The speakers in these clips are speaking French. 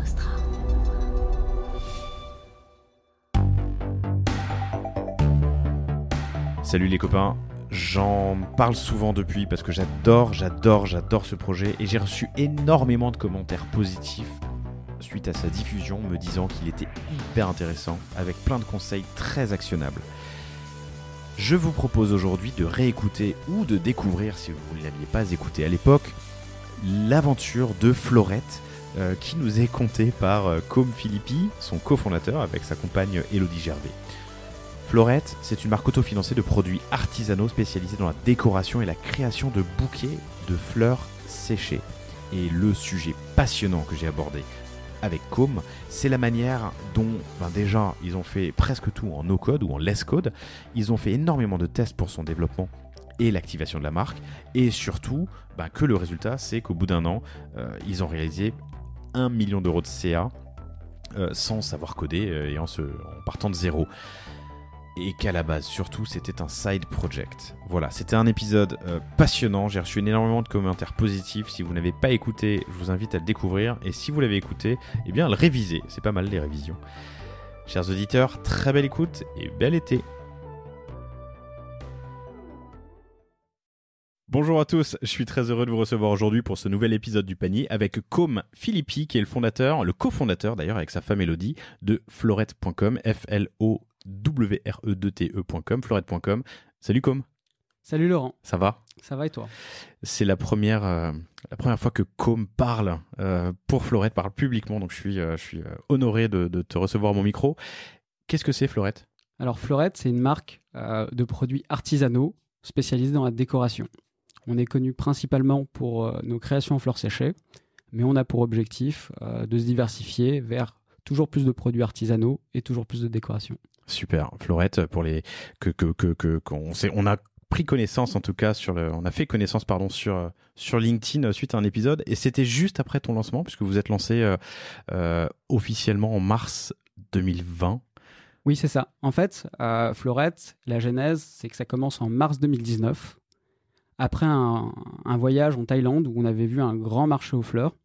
Vostra. Salut les copains, j'en parle souvent depuis parce que j'adore ce projet et j'ai reçu énormément de commentaires positifs suite à sa diffusion me disant qu'il était hyper intéressant avec plein de conseils très actionnables. Je vous propose aujourd'hui de réécouter ou de découvrir, si vous ne l'aviez pas écouté à l'époque, l'aventure de Florette qui nous est contée par Côme Philippi, son cofondateur avec sa compagne Élodie Gervais. Florette, c'est une marque autofinancée de produits artisanaux spécialisés dans la décoration et la création de bouquets de fleurs séchées. Et le sujet passionnant que j'ai abordé avec Côme, c'est la manière dont, déjà, ils ont fait presque tout en no-code ou en less-code. Ils ont fait énormément de tests pour son développement et l'activation de la marque. Et surtout, que le résultat, c'est qu'au bout d'un an, ils ont réalisé 1 million d'euros de CA sans savoir coder et en partant de zéro. Et qu'à la base, surtout, c'était un side project. Voilà, c'était un épisode passionnant. J'ai reçu énormément de commentaires positifs. Si vous n'avez pas écouté, je vous invite à le découvrir. Et si vous l'avez écouté, eh bien, le réviser. C'est pas mal, les révisions. Chers auditeurs, très belle écoute et bel été. Bonjour à tous, je suis très heureux de vous recevoir aujourd'hui pour ce nouvel épisode du panier avec Côme Philippi, qui est le cofondateur d'ailleurs avec sa femme Élodie de Florette.com, FLOWREDTE.com, Florette.com. Salut Côme. Salut Laurent. Ça va ? Ça va et toi ? C'est la première fois que Côme parle pour Florette, parle publiquement, donc je suis honoré de te recevoir à mon micro. Qu'est-ce que c'est Florette ? Alors Florette, c'est une marque de produits artisanaux spécialisés dans la décoration. On est connu principalement pour nos créations en fleurs séchées, mais on a pour objectif de se diversifier vers toujours plus de produits artisanaux et toujours plus de décoration. Super, Florette, pour les on a pris connaissance en tout cas on a fait connaissance sur LinkedIn suite à un épisode et c'était juste après ton lancement puisque vous êtes lancé officiellement en mars 2020. Oui, c'est ça. En fait, Florette, la genèse, c'est que ça commence en mars 2019 après un voyage en Thaïlande où on avait vu un grand marché aux fleurs.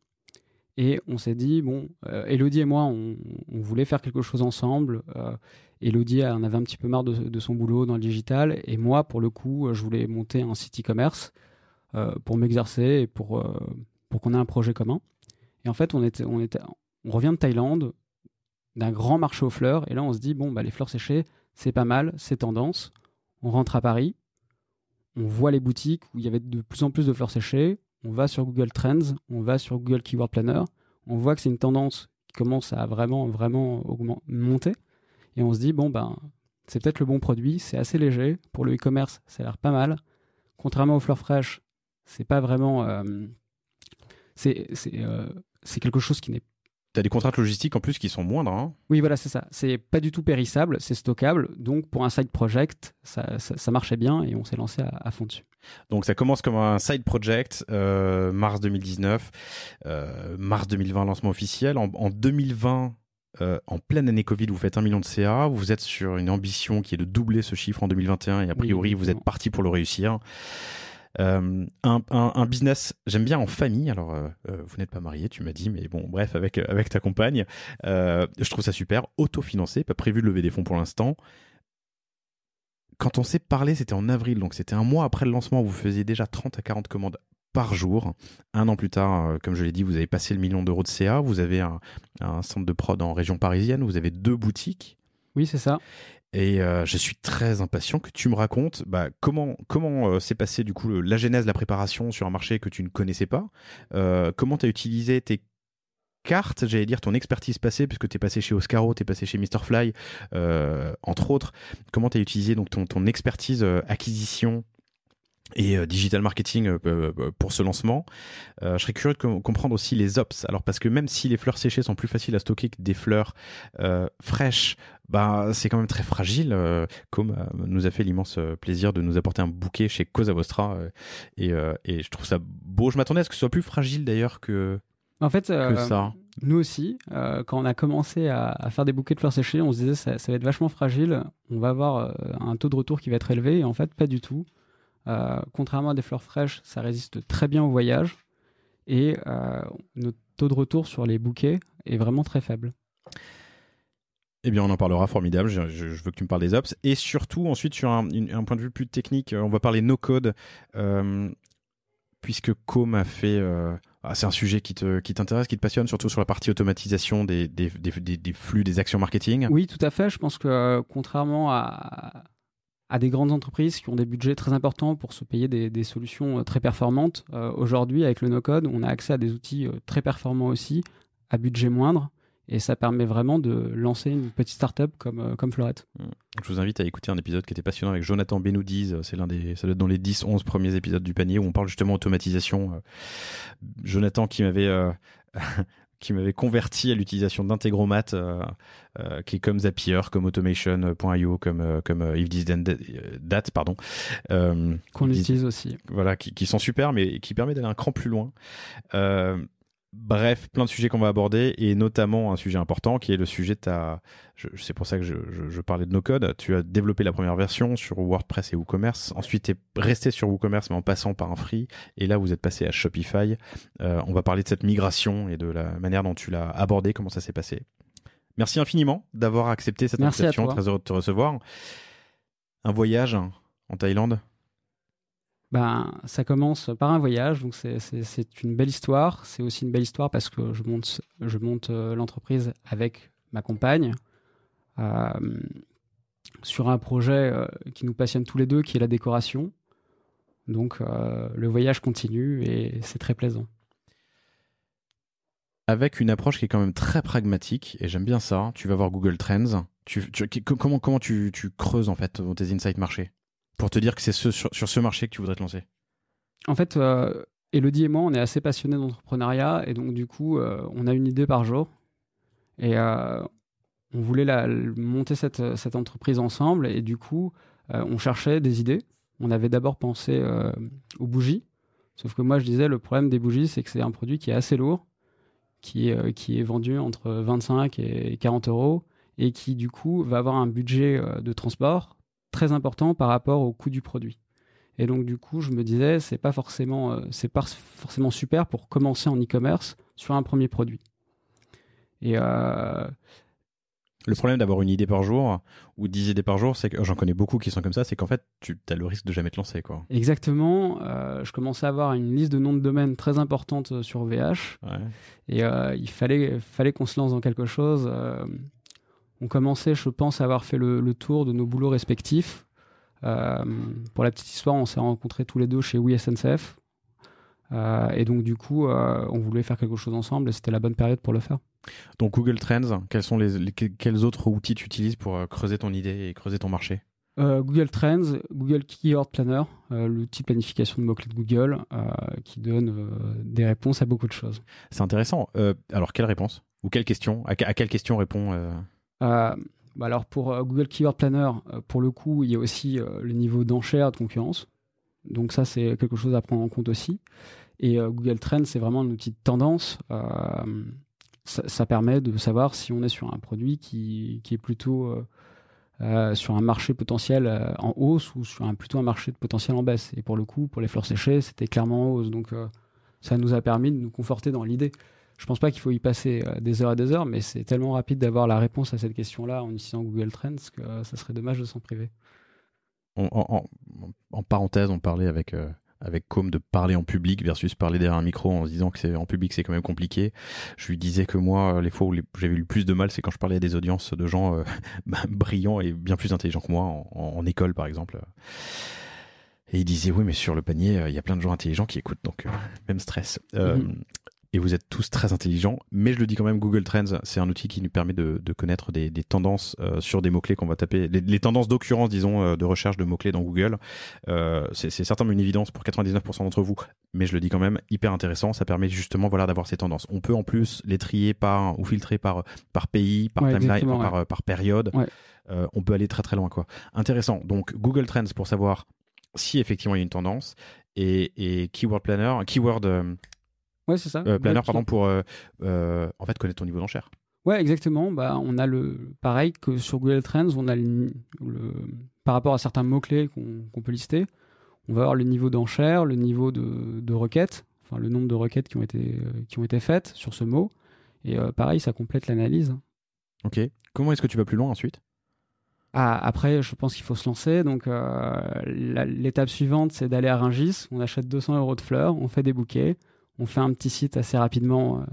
Et on s'est dit, Élodie et moi, on voulait faire quelque chose ensemble. Élodie en avait un petit peu marre de son boulot dans le digital. Et moi, pour le coup, je voulais monter un site e-commerce pour m'exercer et pour qu'on ait un projet commun. Et en fait, on revient de Thaïlande, d'un grand marché aux fleurs. Et là, on se dit, les fleurs séchées, c'est pas mal, c'est tendance. On rentre à Paris, on voit les boutiques où il y avait de plus en plus de fleurs séchées. On va sur Google Trends, on va sur Google Keyword Planner, on voit que c'est une tendance qui commence à vraiment monter. Et on se dit, c'est peut-être le bon produit, c'est assez léger. Pour le e-commerce, ça a l'air pas mal. Contrairement aux fleurs fraîches, c'est pas vraiment... c'est quelque chose qui n'est... Tu as des contraintes logistiques en plus qui sont moindres. Hein. Oui, voilà, c'est ça. C'est pas du tout périssable, c'est stockable. Donc, pour un side project, ça marchait bien et on s'est lancé à fond dessus. Donc, ça commence comme un side project, mars 2019, mars 2020, lancement officiel. En 2020, en pleine année Covid, vous faites 1 million de CA. Vous êtes sur une ambition qui est de doubler ce chiffre en 2021 et a priori, vous êtes parti pour le réussir. Un business, j'aime bien en famille. Alors, vous n'êtes pas marié, tu m'as dit, mais bref, avec ta compagne, je trouve ça super. Autofinancé, pas prévu de lever des fonds pour l'instant. Quand on s'est parlé, c'était en avril, donc c'était un mois après le lancement. Vous faisiez déjà 30 à 40 commandes par jour. Un an plus tard, comme je l'ai dit, vous avez passé le 1 million d'euros de CA. Vous avez un centre de prod en région parisienne. Vous avez 2 boutiques. Oui, c'est ça. Et je suis très impatient que tu me racontes comment s'est passé du coup la genèse, la préparation sur un marché que tu ne connaissais pas. Comment tu as utilisé tes cartes, j'allais dire ton expertise passée, puisque tu es passé chez Oscaro, tu es passé chez Mr. Fly, entre autres. Comment tu as utilisé donc ton expertise acquisition et digital marketing pour ce lancement. Je serais curieux de comprendre aussi les ops. Alors parce que même si les fleurs séchées sont plus faciles à stocker que des fleurs fraîches, c'est quand même très fragile. Comme nous a fait l'immense plaisir de nous apporter un bouquet chez Cosa Vostra et je trouve ça beau. Je m'attendais à ce que ce soit plus fragile d'ailleurs que ça. Nous aussi, quand on a commencé à faire des bouquets de fleurs séchées, on se disait ça va être vachement fragile, on va avoir un taux de retour qui va être élevé, et en fait pas du tout. Contrairement à des fleurs fraîches, ça résiste très bien au voyage. et notre taux de retour sur les bouquets est vraiment très faible. Eh bien, on en parlera, formidable. Je veux que tu me parles des ops. Et surtout, ensuite, sur un point de vue plus technique, on va parler no-code, puisque Com a fait... c'est un sujet qui t'intéresse, qui te passionne, surtout sur la partie automatisation des flux, des actions marketing. Oui, tout à fait. Je pense que contrairement à des grandes entreprises qui ont des budgets très importants pour se payer des solutions très performantes, aujourd'hui, avec le no-code, on a accès à des outils très performants aussi, à budget moindre. Et ça permet vraiment de lancer une petite startup comme Fleurette. Je vous invite à écouter un épisode qui était passionnant avec Jonathan Benoudiz. Ça doit être dans les 10-11 premiers épisodes du panier où on parle justement automatisation. Jonathan qui m'avait converti à l'utilisation d'Integromat, qui est comme Zapier, comme Automation.io, comme If This Then That, pardon. Qu'on utilise aussi. Voilà, qui sont super, mais qui permet d'aller un cran plus loin. Bref, plein de sujets qu'on va aborder et notamment un sujet important qui est le sujet de c'est pour ça que je parlais de no-code. Tu as développé la première version sur WordPress et WooCommerce. Ensuite, tu es resté sur WooCommerce mais en passant par un free. Et là, vous êtes passé à Shopify. On va parler de cette migration et de la manière dont tu l'as abordée, comment ça s'est passé. Merci infiniment d'avoir accepté cette invitation. Très heureux de te recevoir. Un voyage en Thaïlande? Ça commence par un voyage, donc c'est une belle histoire. C'est aussi une belle histoire parce que je monte l'entreprise avec ma compagne sur un projet qui nous passionne tous les deux, qui est la décoration. Donc le voyage continue et c'est très plaisant. Avec une approche qui est quand même très pragmatique, et j'aime bien ça. Tu vas voir Google Trends. Comment tu creuses en fait tes insights marché pour te dire que c'est sur ce marché que tu voudrais te lancer? En fait, Elodie et moi, on est assez passionnés d'entrepreneuriat et donc du coup, on a une idée par jour et on voulait monter cette entreprise ensemble et du coup, on cherchait des idées. On avait d'abord pensé aux bougies, sauf que moi, je disais le problème des bougies, c'est que c'est un produit qui est assez lourd, qui est vendu entre 25 et 40 euros et qui du coup va avoir un budget de transport très important par rapport au coût du produit. Et donc du coup, je me disais, c'est pas forcément super pour commencer en e-commerce sur un premier produit. Et le problème d'avoir une idée par jour ou 10 idées par jour, c'est que j'en connais beaucoup qui sont comme ça, c'est qu'en fait, tu as le risque de jamais te lancer, quoi. Exactement. Je commençais à avoir une liste de noms de domaine très importante sur VH. Ouais. Et il fallait qu'on se lance dans quelque chose. On commençait, je pense, à avoir fait le tour de nos boulots respectifs. Pour la petite histoire, on s'est rencontrés tous les deux chez Oui SNCF. Et donc, du coup, on voulait faire quelque chose ensemble et c'était la bonne période pour le faire. Donc, Google Trends, quels autres outils tu utilises pour creuser ton idée et creuser ton marché? Google Trends, Google Keyword Planner, l'outil de planification de mots-clés de Google qui donne des réponses à beaucoup de choses. C'est intéressant. Alors, quelle réponse? Ou quelle question? À quelle question répond alors pour Google Keyword Planner, pour le coup, il y a aussi le niveau d'enchère de concurrence. Donc ça, c'est quelque chose à prendre en compte aussi. Et Google Trends, c'est vraiment un outil de tendance. Ça permet de savoir si on est sur un produit qui est plutôt sur un marché potentiel en hausse ou sur plutôt un marché de potentiel en baisse. Et pour le coup, pour les fleurs séchées, c'était clairement en hausse. Donc ça nous a permis de nous conforter dans l'idée. Je pense pas qu'il faut y passer des heures et des heures, mais c'est tellement rapide d'avoir la réponse à cette question-là en utilisant Google Trends que ça serait dommage de s'en priver. En parenthèse, on parlait avec Com de parler en public versus parler derrière un micro en se disant que en public c'est quand même compliqué. Je lui disais que moi, les fois où j'avais eu le plus de mal, c'est quand je parlais à des audiences de gens brillants et bien plus intelligents que moi, en école par exemple. Et il disait, oui, mais sur le panier, il y a plein de gens intelligents qui écoutent, donc même stress. Et vous êtes tous très intelligents, mais je le dis quand même, Google Trends, c'est un outil qui nous permet de connaître des tendances sur des mots-clés qu'on va taper, les tendances d'occurrence, disons, de recherche de mots-clés dans Google. C'est certainement une évidence pour 99% d'entre vous, mais je le dis quand même, hyper intéressant, ça permet justement d'avoir ces tendances. On peut en plus les trier ou filtrer par pays, par timeline, par période. Ouais. On peut aller très très loin, quoi. Intéressant. Donc Google Trends pour savoir si effectivement il y a une tendance, et Keyword Planner, ouais, c'est ça. Planner, pardon, pour en fait connaître ton niveau d'enchère. Ouais, exactement. On a pareil que sur Google Trends, on a par rapport à certains mots-clés qu'on peut lister, on va avoir le niveau d'enchère, le niveau de requête, le nombre de requêtes qui ont été faites sur ce mot. Et pareil, ça complète l'analyse. Ok. Comment est-ce que tu vas plus loin ensuite? Après, je pense qu'il faut se lancer. Donc, l'étape suivante, c'est d'aller à Rungis. On achète 200 € de fleurs, on fait des bouquets, on fait un petit site assez rapidement.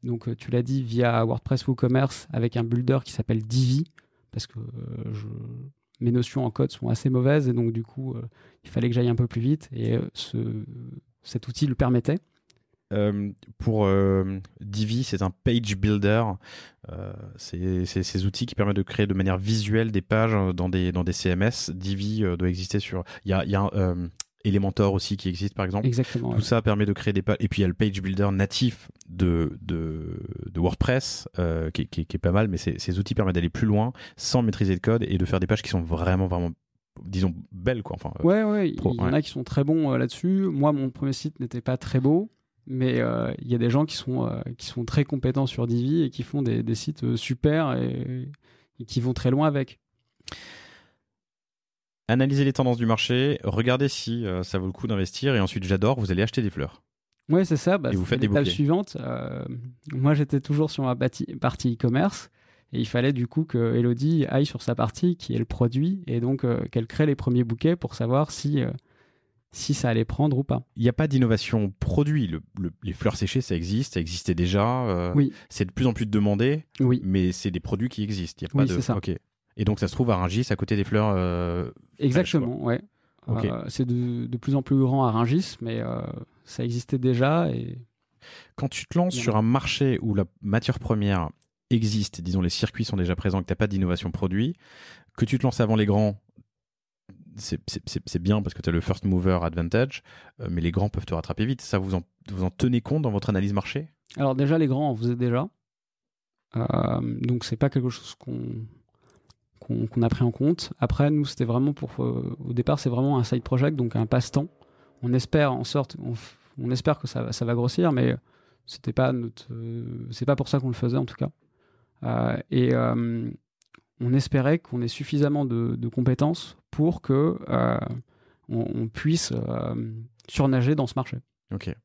Donc, tu l'as dit, via WordPress WooCommerce avec un builder qui s'appelle Divi, parce que mes notions en code sont assez mauvaises et donc, du coup, il fallait que j'aille un peu plus vite et cet outil le permettait. Pour Divi, c'est un page builder. C'est ces outils qui permettent de créer de manière visuelle des pages dans des CMS. Divi doit exister sur. Il y a Elementor aussi qui existe par exemple. Exactement. Tout ça permet de créer des pages. Et puis il y a le page builder natif de WordPress qui est pas mal, mais ces outils permettent d'aller plus loin sans maîtriser le code et de faire des pages qui sont vraiment disons belles quoi. Enfin, ouais, il y en a qui sont très bons là-dessus. Moi, mon premier site n'était pas très beau. Mais il y a des gens qui sont très compétents sur Divi et qui font des sites super et qui vont très loin avec. Analysez les tendances du marché, regardez si ça vaut le coup d'investir et ensuite vous allez acheter des fleurs. Ouais, c'est ça. Et vous faites des l'étape bouquets. Suivante. Moi, j'étais toujours sur ma partie e-commerce et il fallait du coup que Elodie aille sur sa partie qui est le produit et donc qu'elle crée les premiers bouquets pour savoir si ça allait prendre ou pas. Il n'y a pas d'innovation produit. Les fleurs séchées, ça existait déjà. Oui. C'est de plus en plus demandé, Oui. mais c'est des produits qui existent. Il y a Oui, pas de... c'est ça. Okay. Et donc, ça se trouve à Rungis, à côté des fleurs Exactement, fraîches, ouais. Okay. C'est de plus en plus grand à Rungis, mais ça existait déjà. Et... Quand tu te lances sur un marché où la matière première existe, disons les circuits sont déjà présents, que tu n'as pas d'innovation produit, que tu te lances avant les grands, c'est bien parce que tu as le first mover advantage, mais les grands peuvent te rattraper vite. Ça, vous en tenez compte dans votre analyse marché? Alors déjà, les grands en faisaient déjà. Donc, c'est pas quelque chose qu'on a pris en compte. Après, nous, c'était vraiment au départ, c'est vraiment un side project, donc un passe-temps. On espère on espère que ça va grossir, mais c'était pas c'est pas pour ça qu'on le faisait en tout cas. On espérait qu'on ait suffisamment de compétences pour que on puisse surnager dans ce marché. Ok.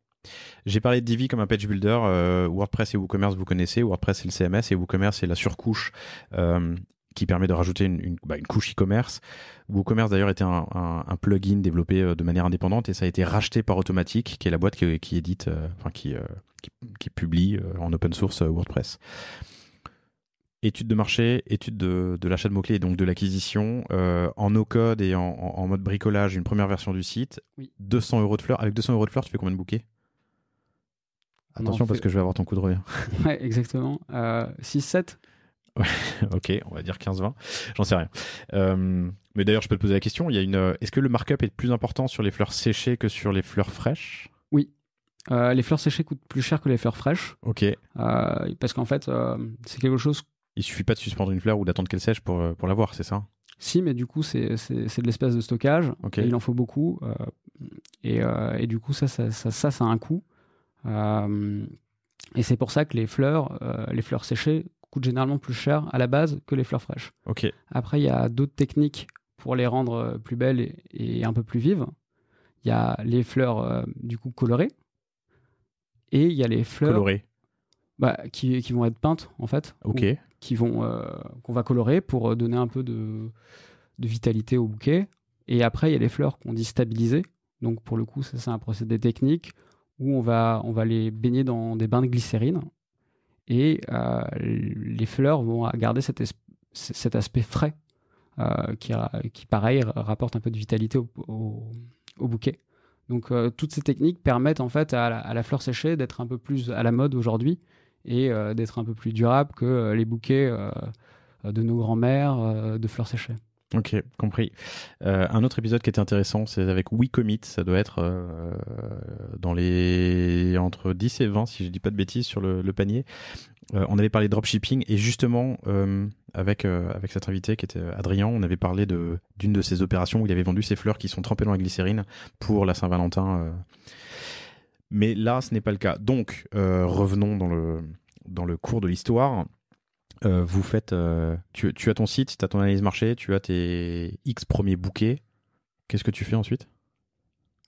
J'ai parlé de Divi comme un page builder. WordPress et WooCommerce, vous connaissez. WordPress, c'est le CMS et WooCommerce, c'est la surcouche qui permet de rajouter une couche e-commerce. WooCommerce, d'ailleurs, était un plugin développé de manière indépendante et ça a été racheté par Automatic, qui est la boîte qui édite, qui publie en open source WordPress. Étude de marché, étude de l'achat de mots-clés et donc de l'acquisition, en no-code et en mode bricolage, une première version du site. Oui. 200 € de fleurs. Avec 200 € de fleurs, tu fais combien de bouquets? Attention parce que je vais avoir ton coup de revient. Ouais, exactement. 6-7. Ouais, ok, on va dire 15-20. J'en sais rien. Mais d'ailleurs, je peux te poser la question. Est-ce que le markup est plus important sur les fleurs séchées que sur les fleurs fraîches? Oui. Les fleurs séchées coûtent plus cher que les fleurs fraîches. Ok. Parce qu'en fait, c'est quelque chose... Il suffit pas de suspendre une fleur ou d'attendre qu'elle sèche pour l'avoir, c'est ça? Si, mais du coup, c'est de l'espace de stockage. Okay. Et il en faut beaucoup. Et du coup, ça a un coût. Et c'est pour ça que les fleurs séchées coûtent généralement plus cher à la base que les fleurs fraîches. Okay. Après, il y a d'autres techniques pour les rendre plus belles et un peu plus vives. Il y a les fleurs du coup colorées. Et il y a les fleurs colorées qui vont être peintes en fait. Ok. Qu'on va colorer pour donner un peu de vitalité au bouquet. Et après, il y a les fleurs qu'on dit stabilisées. Donc pour le coup, ça, c'est un procédé technique où on va les baigner dans des bains de glycérine. Et les fleurs vont garder cet aspect frais qui, pareil, rapporte un peu de vitalité au bouquet. Donc toutes ces techniques permettent en fait à la fleur séchée d'être un peu plus à la mode aujourd'hui et d'être un peu plus durable que les bouquets de nos grands-mères de fleurs séchées. Ok, compris. Un autre épisode qui était intéressant, c'est avec WeCommit. Ça doit être entre 10 et 20, si je dis pas de bêtises, sur le panier. On avait parlé de dropshipping et justement, avec cet invité qui était Adrien, on avait parlé d'une de ces opérations où il avait vendu ses fleurs qui sont trempées dans la glycérine pour la Saint-Valentin. Mais là, ce n'est pas le cas. Donc, revenons dans le cours de l'histoire. Vous faites, tu as ton site, tu as ton analyse marché, tu as tes X premiers bouquets. Qu'est-ce que tu fais ensuite?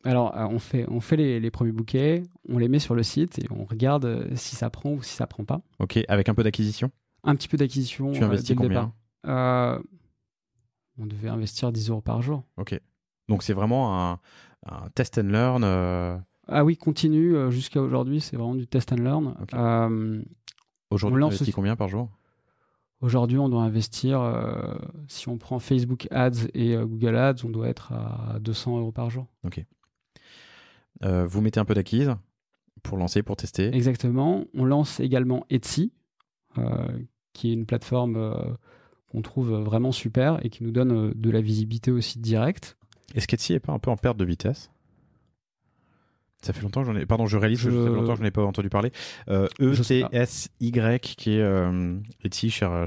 Alors, on fait les premiers bouquets, on les met sur le site et on regarde si ça prend ou si ça prend pas. Ok, avec un peu d'acquisition. Un petit peu d'acquisition Tu investis dès le combien? départ. On devait investir 10 euros par jour. Ok. Donc c'est vraiment un test and learn. Ah oui, continue jusqu'à aujourd'hui, c'est vraiment du test and learn. Ok. On Aujourd'hui, tu lance investis aussi- combien par jour? Aujourd'hui, on doit investir, si on prend Facebook Ads et Google Ads, on doit être à 200 euros par jour. Vous mettez un peu d'acquise pour lancer, pour tester. Exactement. On lance également Etsy, qui est une plateforme qu'on trouve vraiment super et qui nous donne de la visibilité aussi directe. Est-ce qu'Etsy n'est pas un peu en perte de vitesse? Ça fait longtemps que j'en ai... Pardon, je réalise que ça fait longtemps que je n'en ai pas entendu parler. Je sais pas. ETSY, qui est Etsy, chers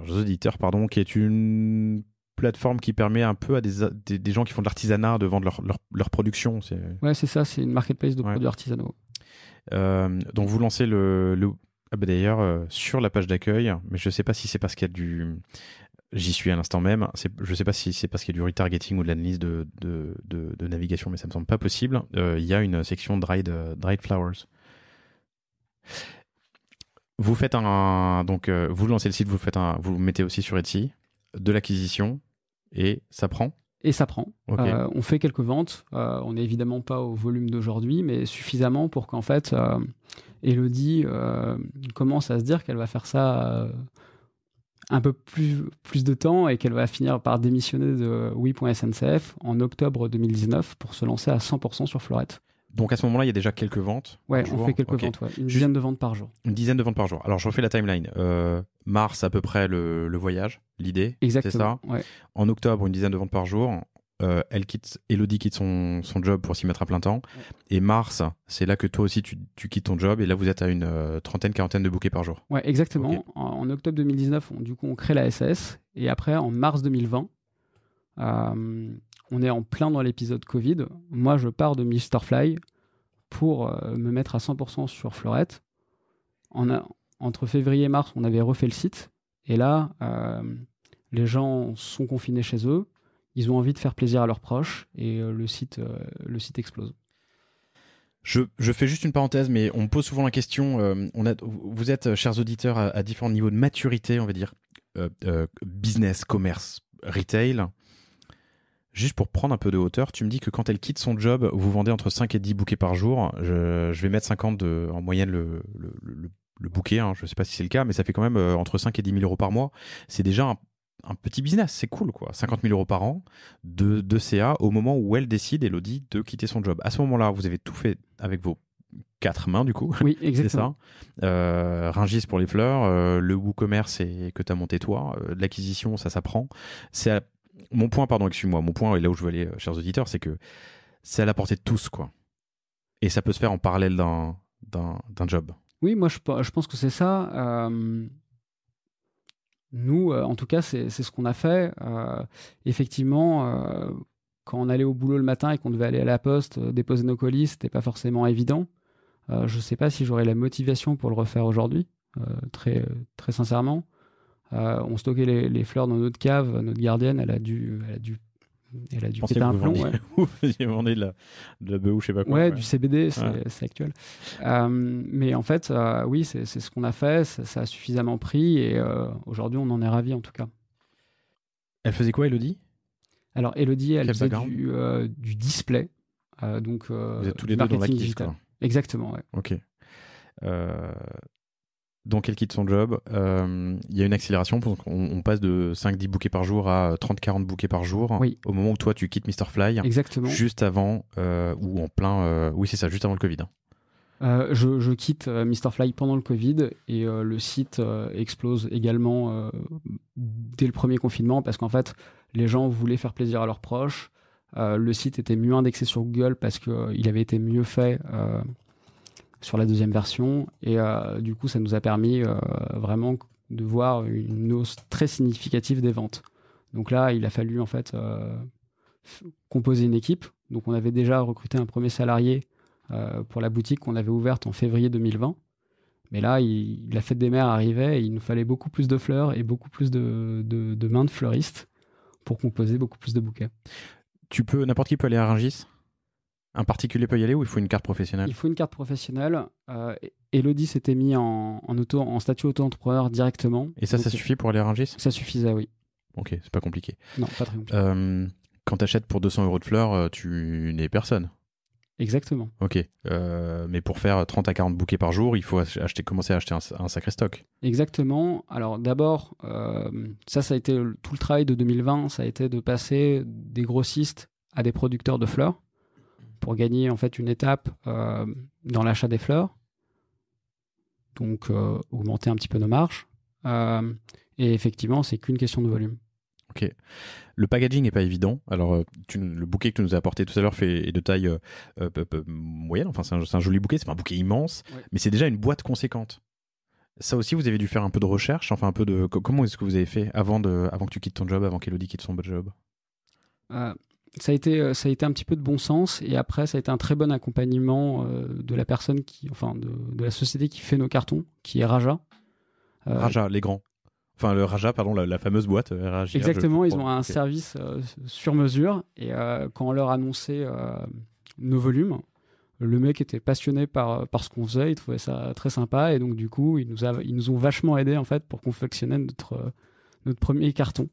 auditeurs, pardon, qui est une plateforme qui permet un peu à des gens qui font de l'artisanat de vendre leur production. Ouais, c'est ça, c'est une marketplace de Ouais. produits artisanaux. Donc vous lancez ah bah d'ailleurs, sur la page d'accueil, mais je ne sais pas si c'est parce qu'il y a du... J'y suis à l'instant même. Je ne sais pas si c'est parce qu'il y a du retargeting ou de l'analyse de navigation, mais ça me semble pas possible. Il y a une section dried flowers. Vous faites donc vous lancez le site, vous le mettez aussi sur Etsy, de l'acquisition, et ça prend. Et ça prend. Ok. On fait quelques ventes. On n'est évidemment pas au volume d'aujourd'hui, mais suffisamment pour qu'en fait, Elodie commence à se dire qu'elle va faire ça un peu plus de temps et qu'elle va finir par démissionner de oui.sncf en octobre 2019 pour se lancer à 100% sur Fleurette. Donc à ce moment-là, il y a déjà quelques ventes. Ouais, par on jour. fait quelques Ok. ventes, ouais. Une dizaine de ventes par jour. Une dizaine de ventes par jour. Alors je refais la timeline. Mars, à peu près le voyage, l'idée. Exactement. C'est ça. Ouais. En octobre, une dizaine de ventes par jour. Elodie quitte son job pour s'y mettre à plein temps. Ouais. Et mars, c'est là que toi aussi tu quittes ton job. Et là, vous êtes à une quarantaine de bouquets par jour. Ouais, exactement. Ok. En octobre 2019, on crée la SAS. Et après, en mars 2020, on est en plein dans l'épisode Covid. Moi, je pars de Mr. Fly pour me mettre à 100% sur Fleurette. Entre février et mars, on avait refait le site. Et là, les gens sont confinés chez eux. Ils ont envie de faire plaisir à leurs proches. Et le site explose. Je fais juste une parenthèse, mais on me pose souvent la question. Vous êtes, chers auditeurs, à différents niveaux de maturité, on va dire, business, commerce, retail. Juste pour prendre un peu de hauteur, tu me dis que quand elle quitte son job, vous vendez entre 5 et 10 bouquets par jour. Je vais mettre 50 en moyenne le bouquet. Hein. Je ne sais pas si c'est le cas, mais ça fait quand même entre 5 et 10 000 euros par mois. C'est déjà un petit business, c'est cool quoi. 50 000 euros par an de CA au moment où elle décide, Elodie, de quitter son job. À ce moment-là, vous avez tout fait avec vos 4 mains du coup. Oui, C'est exactement. ça. Rungis pour les fleurs, le WooCommerce que tu as monté toi, l'acquisition, ça s'apprend. Mon point, pardon, excuse-moi, mon point, et là où je veux aller, chers auditeurs, c'est que c'est à la portée de tous, quoi. Et ça peut se faire en parallèle d'un job. Oui, moi, je pense que c'est ça. Nous, en tout cas, c'est ce qu'on a fait. Effectivement, quand on allait au boulot le matin et qu'on devait aller à la poste déposer nos colis, c'était pas forcément évident. Je sais pas si j'aurais la motivation pour le refaire aujourd'hui, très, très sincèrement. On stockait les fleurs dans notre cave. Notre gardienne, elle a dû péter un plomb. Ouais. Vous vendiez de la bœuf ou je sais pas quoi. Ouais, du CBD, c'est actuel. Mais en fait, oui, c'est ce qu'on a fait. Ça a suffisamment pris et aujourd'hui, on en est ravis en tout cas. Elle faisait quoi, Elodie? Alors, Elodie, elle Quel faisait background? du display. Donc, Vous êtes tous du les deux dans marketing l'actif, digital. quoi. Exactement, ouais. Ok. Donc elle quitte son job. Il y a une accélération. On passe de 5-10 bouquets par jour à 30-40 bouquets par jour. Oui. Au moment où toi, tu quittes Mr. Fly. Exactement. Juste avant, ou en plein... oui, c'est ça, juste avant le Covid. Je quitte Mr. Fly pendant le Covid et le site explose également dès le premier confinement parce qu'en fait, les gens voulaient faire plaisir à leurs proches. Le site était mieux indexé sur Google parce qu'il avait été mieux fait sur la deuxième version. Et du coup, ça nous a permis vraiment de voir une hausse très significative des ventes. Donc là, il a fallu en fait composer une équipe. Donc on avait déjà recruté un premier salarié pour la boutique qu'on avait ouverte en février 2020. Mais là, la fête des mères arrivait et il nous fallait beaucoup plus de fleurs et beaucoup plus de mains de fleuristes pour composer beaucoup plus de bouquets. N'importe qui peut aller à Rungis? Un particulier peut y aller ou il faut une carte professionnelle? Il faut une carte professionnelle. Elodie s'était mis en statut auto-entrepreneur directement. Et ça suffit pour aller à Rungis? Ça suffisait, oui. Ok, c'est pas compliqué. Non, pas très compliqué. Quand tu achètes pour 200 € de fleurs, tu n'es personne. Exactement. Ok, mais pour faire 30 à 40 bouquets par jour, il faut commencer à acheter un sacré stock. Exactement. Alors d'abord, ça a été tout le travail de 2020, ça a été de passer des grossistes à des producteurs de fleurs pour gagner en fait une étape dans l'achat des fleurs. Donc augmenter un petit peu nos marges. Et effectivement, c'est qu'une question de volume. Ok. Le packaging n'est pas évident. Alors, le bouquet que tu nous as apporté tout à l'heure est de taille moyenne. Enfin, c'est un joli bouquet. C'est pas un bouquet immense, Ouais. mais c'est déjà une boîte conséquente. Ça aussi, vous avez dû faire un peu de recherche. Enfin, un peu de. Comment est-ce que vous avez fait avant que tu quittes ton job, avant qu'Elodie quitte son job? Ça a été un petit peu de bon sens, et après ça a été un très bon accompagnement de la personne de la société qui fait nos cartons, qui est Raja. Raja, les grands. Enfin, le Raja, pardon, la fameuse boîte RAJA. Exactement, ils ont un service sur mesure, et quand on leur annonçait nos volumes, le mec était passionné par ce qu'on faisait, il trouvait ça très sympa, et donc du coup, ils nous ont vachement aidés en fait pour confectionner notre premier carton.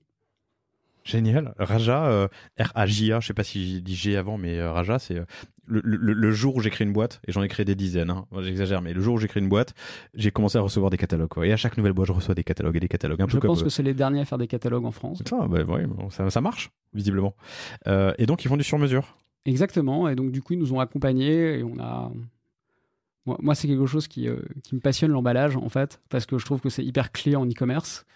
Génial. Raja, R-A-J-A, je sais pas si j'ai dit G avant, mais Raja, c'est le jour où j'ai créé une boîte, et j'en ai créé des dizaines, hein. J'exagère, mais le jour où j'ai créé une boîte, j'ai commencé à recevoir des catalogues, quoi. Et à chaque nouvelle boîte, je reçois des catalogues et des catalogues. Je pense que c'est les derniers à faire des catalogues en France. Ah, bah, ouais, bon, ça marche, visiblement. Et donc, ils font du sur-mesure. Exactement, et donc du coup, ils nous ont accompagnés, et on a... Moi, c'est quelque chose qui me passionne, l'emballage, en fait, parce que je trouve que c'est hyper clé en e-commerce.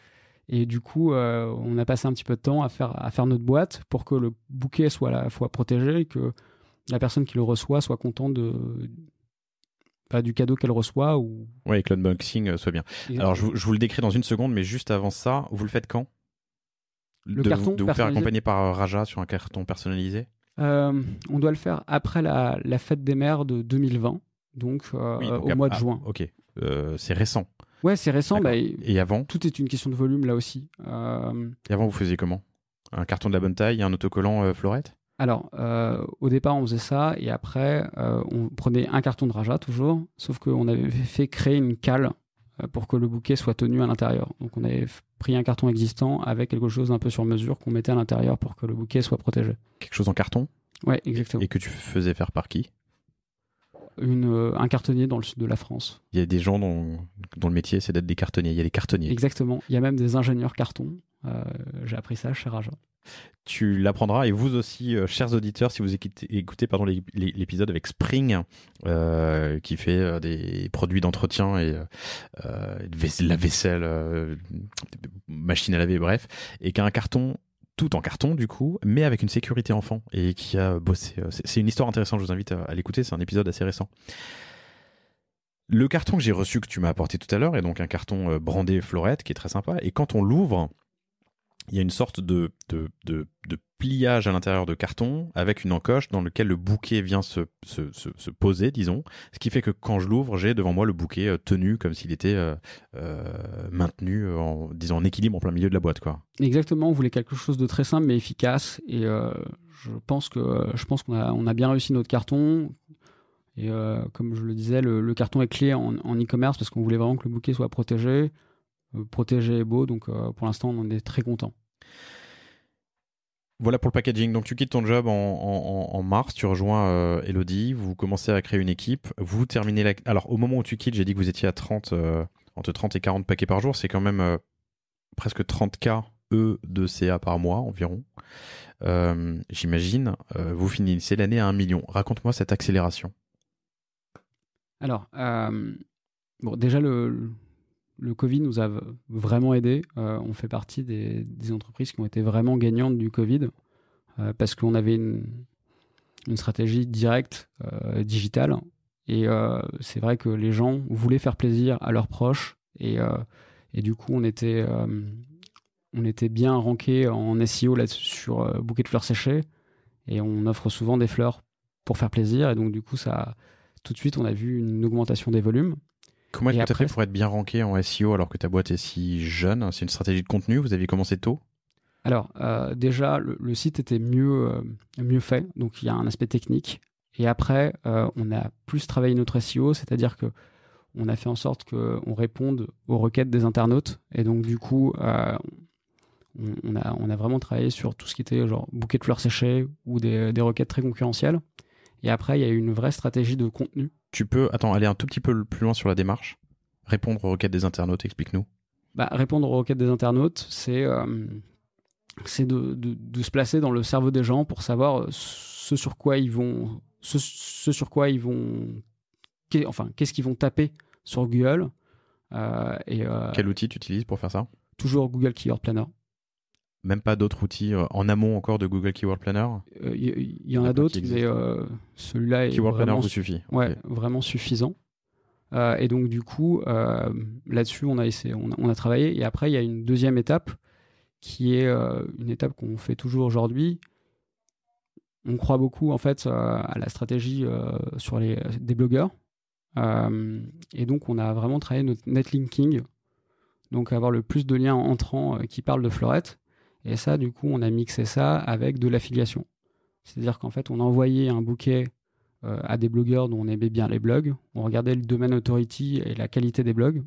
Et du coup, on a passé un petit peu de temps à faire notre boîte pour que le bouquet soit à la fois protégé et que la personne qui le reçoit soit contente du cadeau qu'elle reçoit. Oui, que l'unboxing soit bien. Exactement. Alors, je vous le décris dans une seconde, mais juste avant ça, vous le faites quand? Le carton de vous faire accompagner par Raja sur un carton personnalisé? On doit le faire après la fête des mères de 2020, donc au mois de juin. Ok, c'est récent. Ouais, c'est récent. Et avant? Tout est une question de volume là aussi. Et avant, vous faisiez comment? Un carton de la bonne taille et un autocollant Florette? Alors, au départ, on faisait ça, et après, on prenait un carton de Raja toujours, sauf qu'on avait fait créer une cale pour que le bouquet soit tenu à l'intérieur. Donc, on avait pris un carton existant avec quelque chose un peu sur mesure qu'on mettait à l'intérieur pour que le bouquet soit protégé. Quelque chose en carton? Ouais, exactement. Et que tu faisais faire par qui? Un cartonnier dans le sud de la France. Il y a des gens dont le métier c'est d'être des cartonniers. Il y a les cartonniers. Exactement. Il y a même des ingénieurs carton. J'ai appris ça chez Raja. Tu l'apprendras, et vous aussi, chers auditeurs, si vous écoutez l'épisode avec Spring, qui fait des produits d'entretien et la vaisselle, machine à laver, bref, et qui a un carton, tout en carton du coup, mais avec une sécurité enfant, et qui a bossé. C'est une histoire intéressante, je vous invite à l'écouter, c'est un épisode assez récent. Le carton que j'ai reçu, que tu m'as apporté tout à l'heure, est donc un carton brandé Florette, qui est très sympa, et quand on l'ouvre, il y a une sorte de pliage à l'intérieur de carton avec une encoche dans lequel le bouquet vient se poser, disons. Ce qui fait que quand je l'ouvre, j'ai devant moi le bouquet tenu comme s'il était maintenu en équilibre en plein milieu de la boîte, quoi. Exactement, on voulait quelque chose de très simple mais efficace. Et je pense qu'on a bien réussi notre carton. Et comme je le disais, le carton est clé en e-commerce parce qu'on voulait vraiment que le bouquet soit protégé et beau, donc pour l'instant on en est très content. Voilà pour le packaging. Donc tu quittes ton job en mars, tu rejoins Elodie, vous commencez à créer une équipe, vous terminez Alors au moment où tu quittes, j'ai dit que vous étiez à 30, entre 30 et 40 paquets par jour, c'est quand même presque 30K de CA par mois environ. J'imagine, vous finissez l'année à 1 million. Raconte-moi cette accélération. Alors, déjà le Covid nous a vraiment aidés. On fait partie des entreprises qui ont été vraiment gagnantes du Covid parce qu'on avait une stratégie directe digitale. Et c'est vrai que les gens voulaient faire plaisir à leurs proches. Et du coup, on était bien ranké en SEO là sur bouquet de fleurs séchées. Et on offre souvent des fleurs pour faire plaisir. Et donc, du coup, tout de suite, on a vu une augmentation des volumes. Comment est-ce que tu as fait pour être bien ranké en SEO alors que ta boîte est si jeune? C'est une stratégie de contenu? Vous aviez commencé tôt? Alors, déjà, le site était mieux fait, donc il y a un aspect technique. Et après, on a plus travaillé notre SEO, c'est-à-dire que on a fait en sorte qu'on réponde aux requêtes des internautes. Et donc, du coup, on a vraiment travaillé sur tout ce qui était genre bouquet de fleurs séchées ou des requêtes très concurrentielles. Et après, il y a eu une vraie stratégie de contenu. Tu peux aller un tout petit peu plus loin sur la démarche? Répondre aux requêtes des internautes, explique-nous. Répondre aux requêtes des internautes, c'est de se placer dans le cerveau des gens pour savoir ce sur quoi ils vont, qu'est-ce qu'ils vont taper sur Google. Quel outil tu utilises pour faire ça? Toujours Google Keyword Planner. Même pas d'autres outils en amont encore de Google Keyword Planner? Il y en a d'autres, mais celui-là est Keyword Planner vous suffit. Ouais, Okay. vraiment suffisant. Et donc du coup, là-dessus, on a travaillé. Et après, il y a une deuxième étape qui est une étape qu'on fait toujours aujourd'hui. On croit beaucoup en fait à la stratégie sur des blogueurs. Et donc, on a vraiment travaillé notre netlinking, donc avoir le plus de liens entrants qui parlent de Fleurette. Et ça, du coup, on a mixé ça avec de l'affiliation. C'est-à-dire qu'en fait, on a envoyé un bouquet à des blogueurs dont on aimait bien les blogs. On regardait le domaine authority et la qualité des blogs.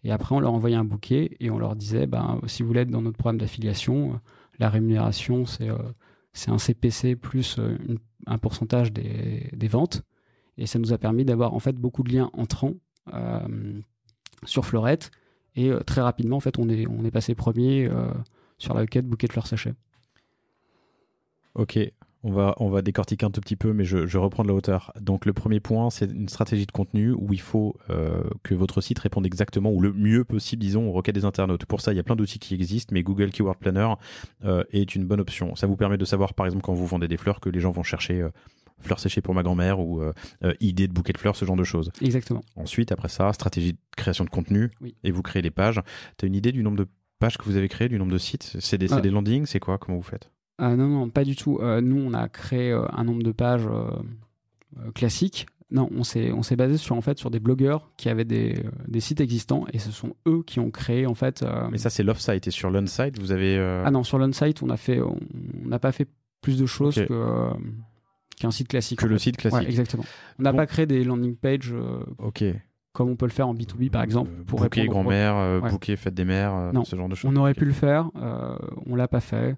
Et après, on leur envoyait un bouquet et on leur disait, si vous voulez être dans notre programme d'affiliation, la rémunération, c'est un CPC plus un pourcentage des ventes. Et ça nous a permis d'avoir en fait beaucoup de liens entrants sur Fleurette. Et très rapidement, en fait, on est passé premier sur la requête bouquet de fleurs sachets. Ok, on va décortiquer un tout petit peu, mais je reprends de la hauteur. Donc le premier point, c'est une stratégie de contenu où il faut que votre site réponde exactement, ou le mieux possible, disons, aux requêtes des internautes. Pour ça, il y a plein d'outils qui existent, mais Google Keyword Planner est une bonne option. Ça vous permet de savoir, par exemple, quand vous vendez des fleurs, que les gens vont chercher fleurs séchées pour ma grand-mère ou idée de bouquet de fleurs, ce genre de choses. Exactement. Ensuite, après ça, stratégie de création de contenu, oui. Et vous créez des pages. Tu as une idée du nombre de pages que vous avez créées, du nombre de sites? C'est des landings? C'est quoi? Comment vous faites? Non, pas du tout. Nous, on a créé un nombre de pages classiques. Non, on s'est basé sur des blogueurs qui avaient des sites existants et ce sont eux qui ont créé en fait. Mais ça, c'est l'off-site. Et sur l'on-site, vous avez. Ah non, sur l'on-site, on n'a pas fait plus de choses qu'un site classique. Que le site classique. Ouais, exactement. On n'a pas créé des landing pages. Ok. Comme on peut le faire en B2B par exemple. Pour bouquet grand-mère, bouquet fête des mères, non, ce genre de choses. On aurait pu le faire, on l'a pas fait.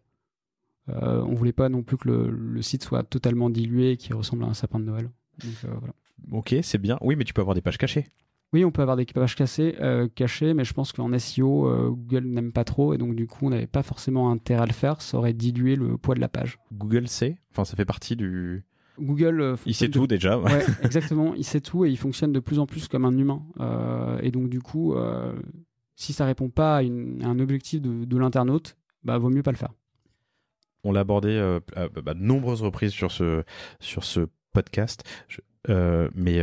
On voulait pas non plus que le site soit totalement dilué et qu'il ressemble à un sapin de Noël. Donc, voilà. Ok, c'est bien. Oui, mais tu peux avoir des pages cachées. Oui, on peut avoir des pages cachées, mais je pense qu'en SEO, Google n'aime pas trop et donc du coup, on n'avait pas forcément intérêt à le faire. Ça aurait dilué le poids de la page. Google sait, enfin, ça fait partie du. Google, il sait tout déjà. Ouais, exactement. Il sait tout et il fonctionne de plus en plus comme un humain. Et donc du coup, si ça répond pas à un objectif de l'internaute, vaut mieux pas le faire. On l'a abordé à de nombreuses reprises sur ce podcast, mais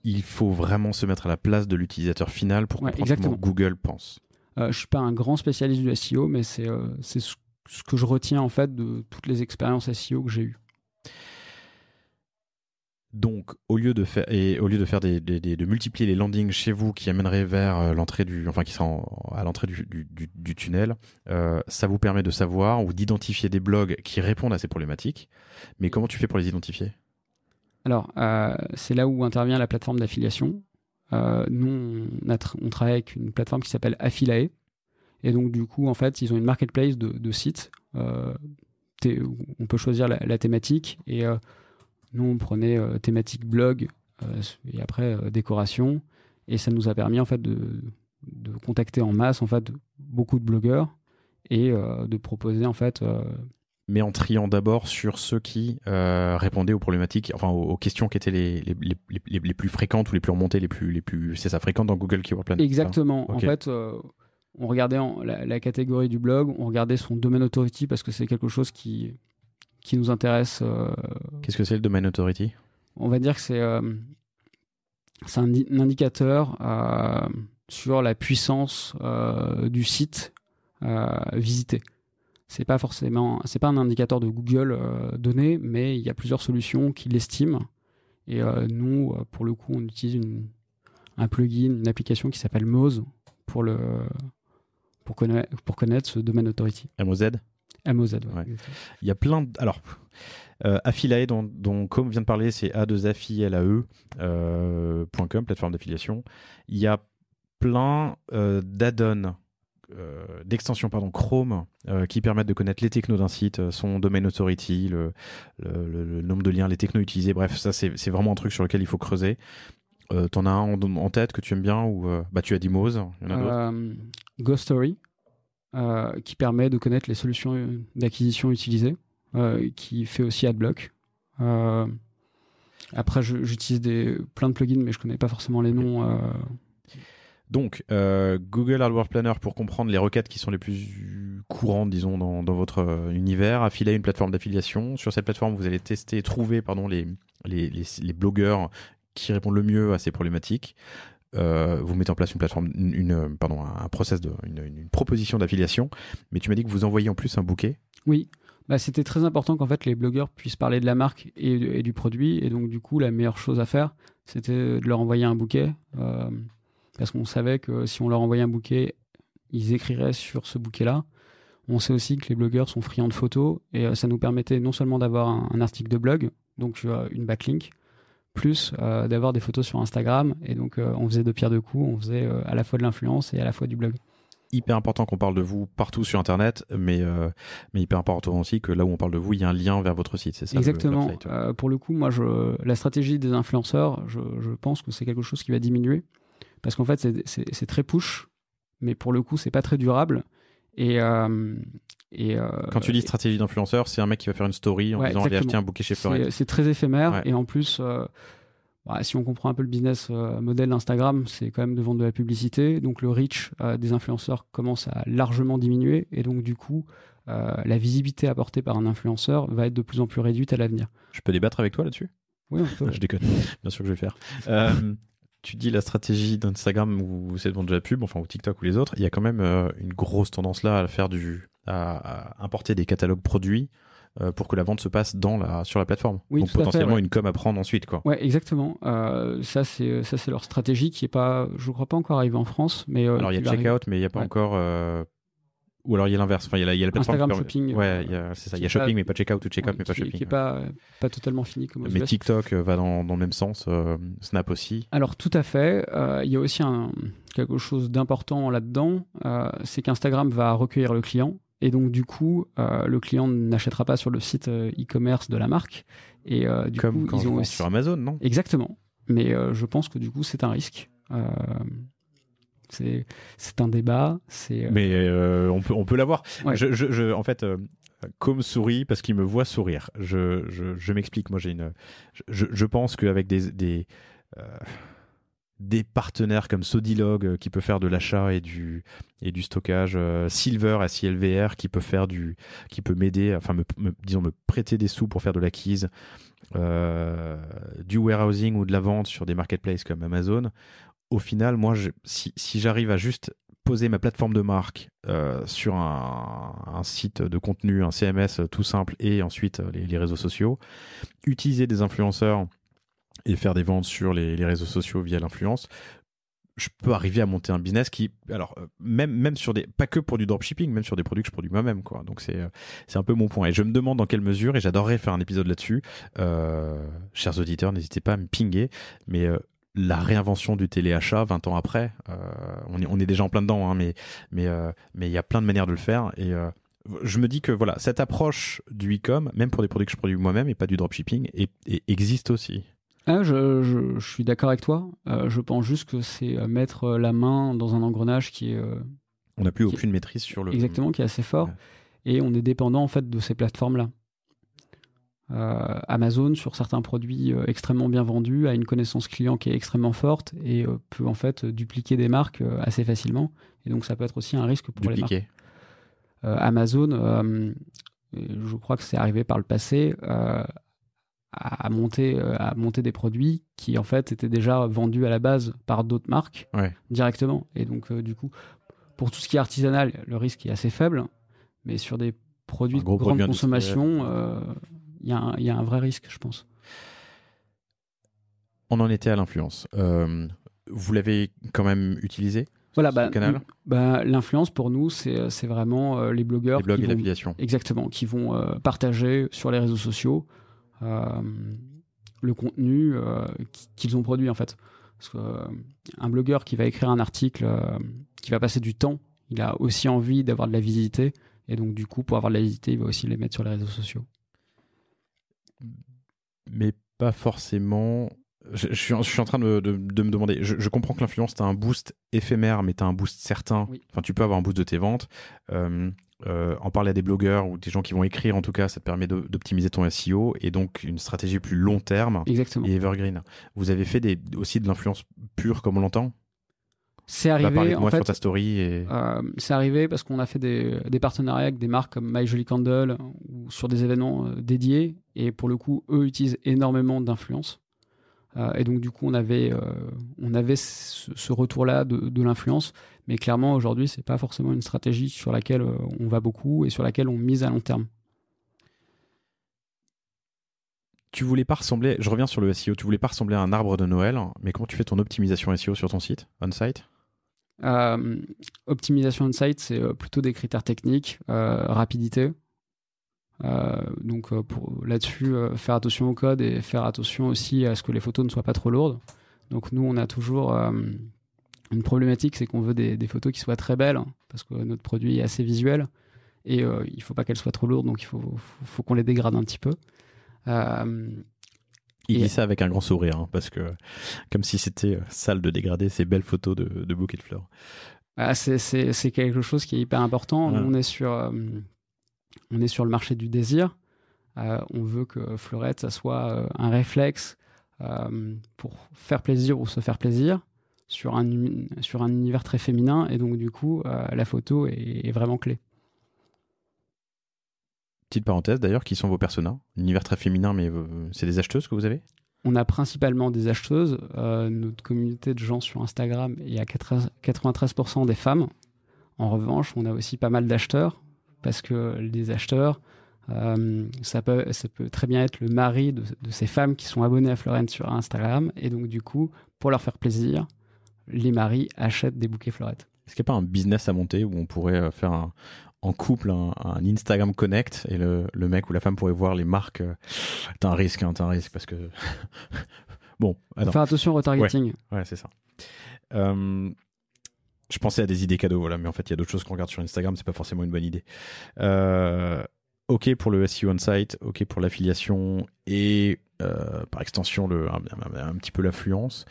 il faut vraiment se mettre à la place de l'utilisateur final pour comprendre comment Google pense. Je suis pas un grand spécialiste du SEO, mais c'est ce que je retiens en fait de toutes les expériences SEO que j'ai eues. Donc, au lieu de faire de multiplier les landings chez vous qui amèneraient vers l'entrée qui sera à l'entrée du tunnel, ça vous permet de savoir ou d'identifier des blogs qui répondent à ces problématiques. Mais comment tu fais pour les identifier? Alors, c'est là où intervient la plateforme d'affiliation. Nous, on travaille avec une plateforme qui s'appelle Affilae. Et donc, du coup, en fait, ils ont une marketplace de sites. On peut choisir la thématique et nous, on prenait thématique blog et après décoration. Et ça nous a permis en fait de contacter en masse en fait beaucoup de blogueurs et de proposer en fait. Mais en triant d'abord sur ceux qui répondaient aux problématiques, enfin aux questions qui étaient les plus fréquentes ou les plus remontées, les plus c'est ça, fréquentes dans Google Keyword Planner. Exactement. Okay. En fait, on regardait la catégorie du blog, on regardait son domaine authority parce que c'est quelque chose qui nous intéresse. Qu'est-ce que c'est le domain authority? On va dire que c'est un indicateur sur la puissance du site visité. C'est pas un indicateur de Google donné, mais il y a plusieurs solutions qui l'estiment. Et nous, pour le coup, on utilise un plugin, une application qui s'appelle Moz pour pour connaître ce domaine authority. MOZ. MOZ, ouais. Il y a plein de... Alors, Affiliate dont Com vient de parler, c'est a2affiliae.com, plateforme d'affiliation. Il y a plein d'add-ons, d'extensions Chrome qui permettent de connaître les technos d'un site, son domain authority, le nombre de liens, les technos utilisés. Bref, ça c'est vraiment un truc sur lequel il faut creuser. T'en as un en tête que tu aimes bien ou tu as dit Moz, il y en a d'autres. GoStory, qui permet de connaître les solutions d'acquisition utilisées, qui fait aussi AdBlock. Après, j'utilise plein de plugins, mais je connais pas forcément les noms. Donc, Google AdWords Planner pour comprendre les requêtes qui sont les plus courantes, disons, dans votre univers. Affiliate, une plateforme d'affiliation. Sur cette plateforme, vous allez tester, trouver les blogueurs qui répondent le mieux à ces problématiques. Vous mettez en place une plateforme, un process une proposition d'affiliation. Mais tu m'as dit que vous envoyez en plus un bouquet. Oui. C'était très important qu'en fait les blogueurs puissent parler de la marque et du produit. Et donc, du coup, la meilleure chose à faire, c'était de leur envoyer un bouquet. Parce qu'on savait que si on leur envoyait un bouquet, ils écriraient sur ce bouquet-là. On sait aussi que les blogueurs sont friands de photos et ça nous permettait non seulement d'avoir un article de blog, donc une backlink, plus d'avoir des photos sur Instagram. Et donc, on faisait deux pierres deux coups. On faisait à la fois de l'influence et à la fois du blog. Hyper important qu'on parle de vous partout sur Internet, mais hyper important aussi que là où on parle de vous, il y a un lien vers votre site. C'est ça. Exactement. Pour le coup, moi, la stratégie des influenceurs, je pense que c'est quelque chose qui va diminuer. Parce qu'en fait, c'est très push, mais pour le coup, c'est pas très durable. Quand tu dis stratégie d'influenceur, c'est un mec qui va faire une story en disant j'ai acheté un bouquet chez Fleurette. C'est très éphémère, et en plus, si on comprend un peu le business modèle d'Instagram, c'est quand même de vendre de la publicité. Donc le reach des influenceurs commence à largement diminuer, et donc du coup, la visibilité apportée par un influenceur va être de plus en plus réduite à l'avenir. Je peux débattre avec toi là-dessus ? Oui, on peut. Je déconne, bien sûr que je vais le faire. Tu dis la stratégie d'Instagram où c'est de vendre de la pub, ou TikTok ou les autres, il y a quand même une grosse tendance là à faire à importer des catalogues produits pour que la vente se passe sur la plateforme. Oui, donc potentiellement une com à prendre ensuite, quoi. Ouais, exactement. Ça c'est leur stratégie qui est pas, je crois pas encore arrivée en France, mais alors il y a Checkout, mais il y a pas encore. Ou alors il y a l'inverse. Enfin, il y a la plateforme Instagram Shopping. Ouais, c'est ça. Il y a Shopping, mais pas Checkout, ou Checkout, mais pas Shopping. Qui est pas totalement fini comme. Mais TikTok va dans le même sens. Snap aussi. Alors tout à fait. Il y a aussi quelque chose d'important là-dedans, c'est qu'Instagram va recueillir le client. Et donc, du coup, le client n'achètera pas sur le site e-commerce de la marque. Et du coup, quand ils ont aussi... sur Amazon, non ? Exactement. Mais je pense que du coup, c'est un risque. C'est un débat. Mais on peut l'avoir. Ouais. En fait, Com sourit parce qu'il me voit sourire. Je m'explique. Moi, je pense qu'avec des partenaires comme Sodilog qui peut faire de l'achat et du stockage, Silver SILVR qui peut m'aider, me prêter des sous pour faire de l'acquise, du warehousing ou de la vente sur des marketplaces comme Amazon. Au final, moi, si j'arrive à juste poser ma plateforme de marque sur un site de contenu, un CMS tout simple, et ensuite les réseaux sociaux, utiliser des influenceurs et faire des ventes sur les réseaux sociaux via l'influence, je peux arriver à monter un business qui, alors même sur pas que pour du dropshipping, même sur des produits que je produis moi-même, quoi. Donc c'est un peu mon point. Et je me demande dans quelle mesure, et j'adorerais faire un épisode là-dessus. Chers auditeurs, n'hésitez pas à me pinguer, mais la réinvention du téléachat 20 ans après, on est déjà en plein dedans, hein, mais il y a plein de manières de le faire. Et je me dis que voilà, cette approche du e-com, même pour des produits que je produis moi-même et pas du dropshipping, existe aussi. Je suis d'accord avec toi. Je pense juste que c'est mettre la main dans un engrenage qui est... on n'a plus aucune maîtrise sur le... Exactement, qui est assez fort. Ouais. Et on est dépendant en fait de ces plateformes-là. Amazon, sur certains produits extrêmement bien vendus, a une connaissance client qui est extrêmement forte et peut en fait dupliquer des marques assez facilement. Et donc ça peut être aussi un risque pour les marques. Amazon, je crois que c'est arrivé par le passé... à monter des produits qui en fait étaient déjà vendus à la base par d'autres marques directement. Et donc du coup, pour tout ce qui est artisanal, le risque est assez faible, mais sur des produits de grande consommation, il y a un vrai risque, je pense. On en était à l'influence. Vous l'avez quand même utilisé Voilà, ce canal? l'influence pour nous, c'est vraiment les blogueurs. Les blogs et vont, l'affiliation. exactement, qui vont partager sur les réseaux sociaux le contenu qu'ils ont produit en fait. Parce qu'un blogueur qui va écrire un article, qui va passer du temps, il a aussi envie d'avoir de la visibilité. Et donc du coup, pour avoir de la visibilité, il va aussi les mettre sur les réseaux sociaux. Mais pas forcément. Je suis en train de me demander. Je comprends que l'influence, tu as un boost éphémère, mais tu as un boost certain. Oui. Enfin, tu peux avoir un boost de tes ventes. En parler à des blogueurs ou des gens qui vont écrire, en tout cas, ça te permet d'optimiser ton SEO et donc une stratégie plus long terme. Exactement. Et evergreen. Vous avez fait aussi de l'influence pure, comme on l'entend? C'est Parler arrivé, de moi en fait, sur ta story. c'est arrivé parce qu'on a fait des partenariats avec des marques comme My Jolly Candle ou sur des événements dédiés. Et pour le coup, eux utilisent énormément d'influence. Et donc, du coup, on avait ce retour-là de l'influence. Mais clairement, aujourd'hui, c'est pas forcément une stratégie sur laquelle on va beaucoup et sur laquelle on mise à long terme. Tu voulais pas ressembler, je reviens sur le SEO, tu voulais pas ressembler à un arbre de Noël, mais comment tu fais ton optimisation SEO sur ton site, on-site? Optimisation on-site, c'est plutôt des critères techniques, rapidité. Donc là-dessus, faire attention au code et faire attention aussi à ce que les photos ne soient pas trop lourdes. Donc nous, on a toujours une problématique, c'est qu'on veut des photos qui soient très belles, parce que notre produit est assez visuel, et il ne faut pas qu'elles soient trop lourdes, donc il faut qu'on les dégrade un petit peu. Il dit ça avec un grand sourire, hein, parce que comme si c'était sale de dégrader ces belles photos de bouquets de fleurs. C'est quelque chose qui est hyper important. Ouais. On est sur le marché du désir. On veut que Fleurette, ça soit un réflexe pour faire plaisir ou se faire plaisir sur un univers très féminin. Et donc, du coup, la photo est vraiment clé. Petite parenthèse d'ailleurs, qui sont vos personas? Univers très féminin, mais c'est des acheteuses que vous avez? On a principalement des acheteuses. Notre communauté de gens sur Instagram, il y a 93% des femmes. En revanche, on a aussi pas mal d'acheteurs, parce que les acheteurs, ça peut très bien être le mari de ces femmes qui sont abonnées à Fleurette sur Instagram. Et donc, du coup, pour leur faire plaisir, les maris achètent des bouquets Fleurette. Est-ce qu'il n'y a pas un business à monter où on pourrait faire en couple un Instagram Connect et le mec ou la femme pourrait voir les marques? T'as un risque parce que bon, attends. Faire attention au retargeting. Ouais, c'est ça. Je pensais à des idées cadeaux, voilà, mais en fait il y a d'autres choses qu'on regarde sur Instagram, c'est pas forcément une bonne idée. Ok pour le SEO on-site, ok pour l'affiliation et par extension un petit peu l'affluence.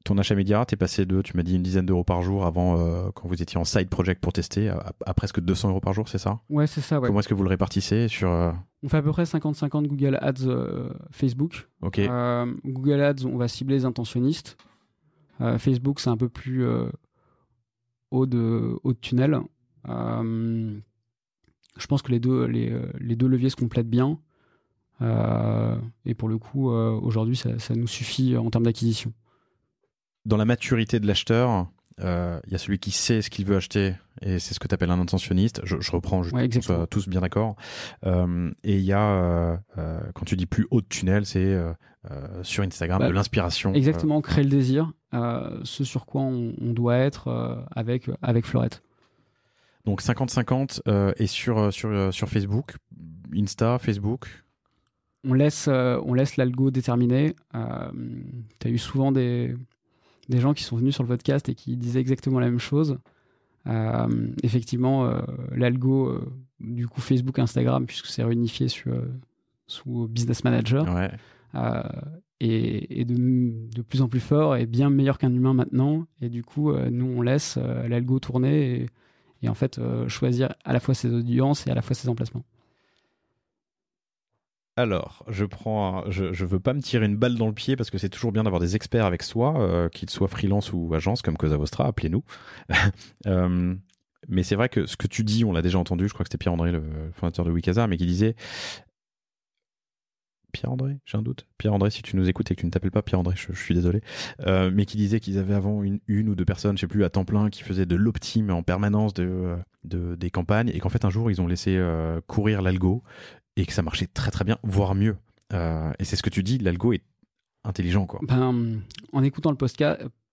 Ton achat média, t'es passé tu m'as dit une dizaine d'euros par jour avant, quand vous étiez en side project pour tester, à presque 200 euros par jour, c'est ça? Ouais, c'est ça. Ouais. Comment est-ce que vous le répartissez sur On fait à peu près 50-50 Google Ads, Facebook. Ok. Google Ads, on va cibler les intentionnistes. Facebook, c'est un peu plus haut de tunnel. Je pense que les deux leviers se complètent bien. Et pour le coup, aujourd'hui, ça nous suffit en termes d'acquisition. Dans la maturité de l'acheteur, il y a celui qui sait ce qu'il veut acheter et c'est ce que tu appelles un intentionniste. Je reprends, juste pour qu'on soit tous bien d'accord. Et il y a, quand tu dis plus haut de tunnel, c'est sur Instagram de l'inspiration. Exactement, créer le désir, ce sur quoi on doit être avec Fleurette. Donc 50-50 et sur Facebook, Insta, Facebook. On laisse l'algo déterminer. Tu as eu souvent des gens qui sont venus sur le podcast et qui disaient exactement la même chose. Effectivement, l'algo du coup Facebook, Instagram, puisque c'est réunifié sous Business Manager, ouais. est de plus en plus fort et bien meilleur qu'un humain maintenant. Et du coup, nous, on laisse l'algo tourner et en fait choisir à la fois ses audiences et à la fois ses emplacements. Alors, je veux pas me tirer une balle dans le pied parce que c'est toujours bien d'avoir des experts avec soi, qu'ils soient freelance ou agence comme Cosa Vostra, appelez-nous. Mais c'est vrai que ce que tu dis, on l'a déjà entendu, je crois que c'était Pierre-André, le fondateur de Wikasa, mais qui disait... Pierre-André, j'ai un doute. Pierre-André, si tu nous écoutes et que tu ne t'appelles pas Pierre-André, je suis désolé. Mais qui disait qu'ils avaient avant une ou deux personnes, je sais plus, à temps plein, qui faisaient de l'optime en permanence des campagnes et qu'en fait un jour ils ont laissé courir l'algo et que ça marchait très très bien, voire mieux. Et c'est ce que tu dis, l'algo est intelligent, quoi. En écoutant le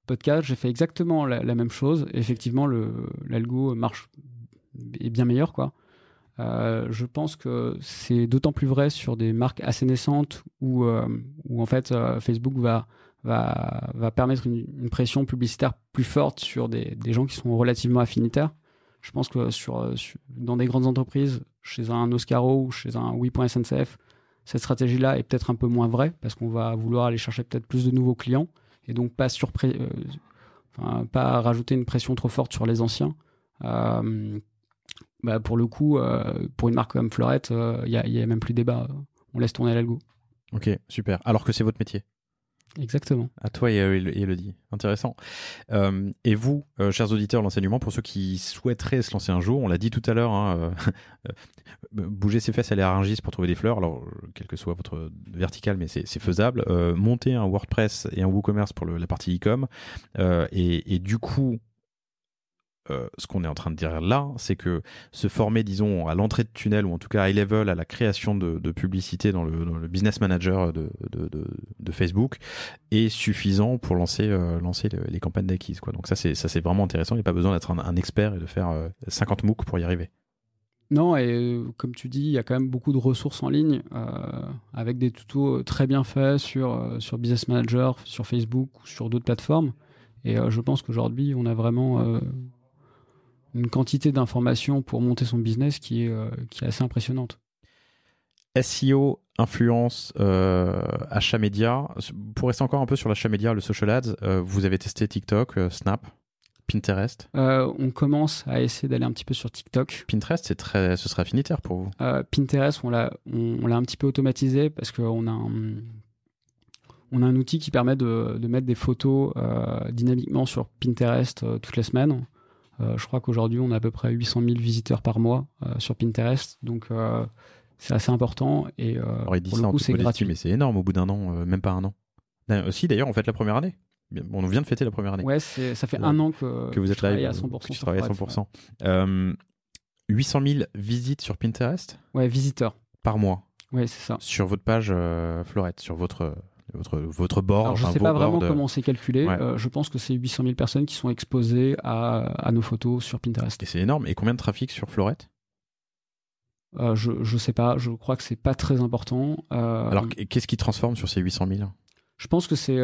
podcast, j'ai fait exactement la même chose. Effectivement, l'algo est bien meilleur, quoi. Je pense que c'est d'autant plus vrai sur des marques assez naissantes où en fait Facebook va permettre une pression publicitaire plus forte sur des gens qui sont relativement affinitaires. Je pense que dans des grandes entreprises, chez un Oscaro ou chez un oui.sncf, cette stratégie-là est peut-être un peu moins vraie parce qu'on va vouloir aller chercher peut-être plus de nouveaux clients et donc pas rajouter une pression trop forte sur les anciens. Pour le coup, pour une marque comme Fleurette, il y a même plus débat. On laisse tourner l'algo. Ok, super. Alors que c'est votre métier. Exactement. À toi et Elodie. Intéressant. Et vous, chers auditeurs de l'enseignement, pour ceux qui souhaiteraient se lancer un jour, on l'a dit tout à l'heure, bouger ses fesses, aller à Rungis pour trouver des fleurs, alors quel que soit votre vertical, mais c'est faisable. Monter un WordPress et un WooCommerce pour la partie e-com. Et du coup, ce qu'on est en train de dire là, c'est que se former, disons, à l'entrée de tunnel, ou en tout cas high level, à la création de publicité dans le business manager de Facebook, est suffisant pour lancer les campagnes d'acquise, quoi. Donc ça c'est vraiment intéressant. Il n'y a pas besoin d'être un expert et de faire 50 MOOC pour y arriver. Non, et comme tu dis, il y a quand même beaucoup de ressources en ligne avec des tutos très bien faits sur Business Manager, sur Facebook ou sur d'autres plateformes. Et je pense qu'aujourd'hui, on a vraiment une quantité d'informations pour monter son business qui est assez impressionnante. SEO, influence, achat média. Pour rester encore un peu sur l'achat média, le social ads, vous avez testé TikTok, Snap, Pinterest? On commence à essayer d'aller un petit peu sur TikTok. Pinterest, ce serait affinitaire pour vous? Pinterest, on l'a un petit peu automatisé parce qu'on a un outil qui permet de mettre des photos dynamiquement sur Pinterest toutes les semaines. Je crois qu'aujourd'hui, on a à peu près 800 000 visiteurs par mois sur Pinterest. Donc, c'est assez important. Et alors, il dit pour ça le coup, c'est gratuit. Mais c'est énorme au bout d'un an, même pas un an. Aussi, d'ailleurs, on fête la première année. On vient de fêter la première année. Ouais, ça fait un an que vous êtes je travaille là, à 100%. Que tu travailles à 100%. 800 000 visites sur Pinterest? Ouais, visiteurs. Par mois? Ouais, c'est ça. Sur votre page Fleurette, sur votre board. Alors, je ne sais pas vraiment comment c'est calculé. Ouais. Je pense que c'est 800 000 personnes qui sont exposées à nos photos sur Pinterest. Et c'est énorme. Et combien de trafic sur Fleurette? Je ne sais pas. Je crois que c'est pas très important. Alors, qu'est-ce qui transforme sur ces 800 000? Je pense que c'est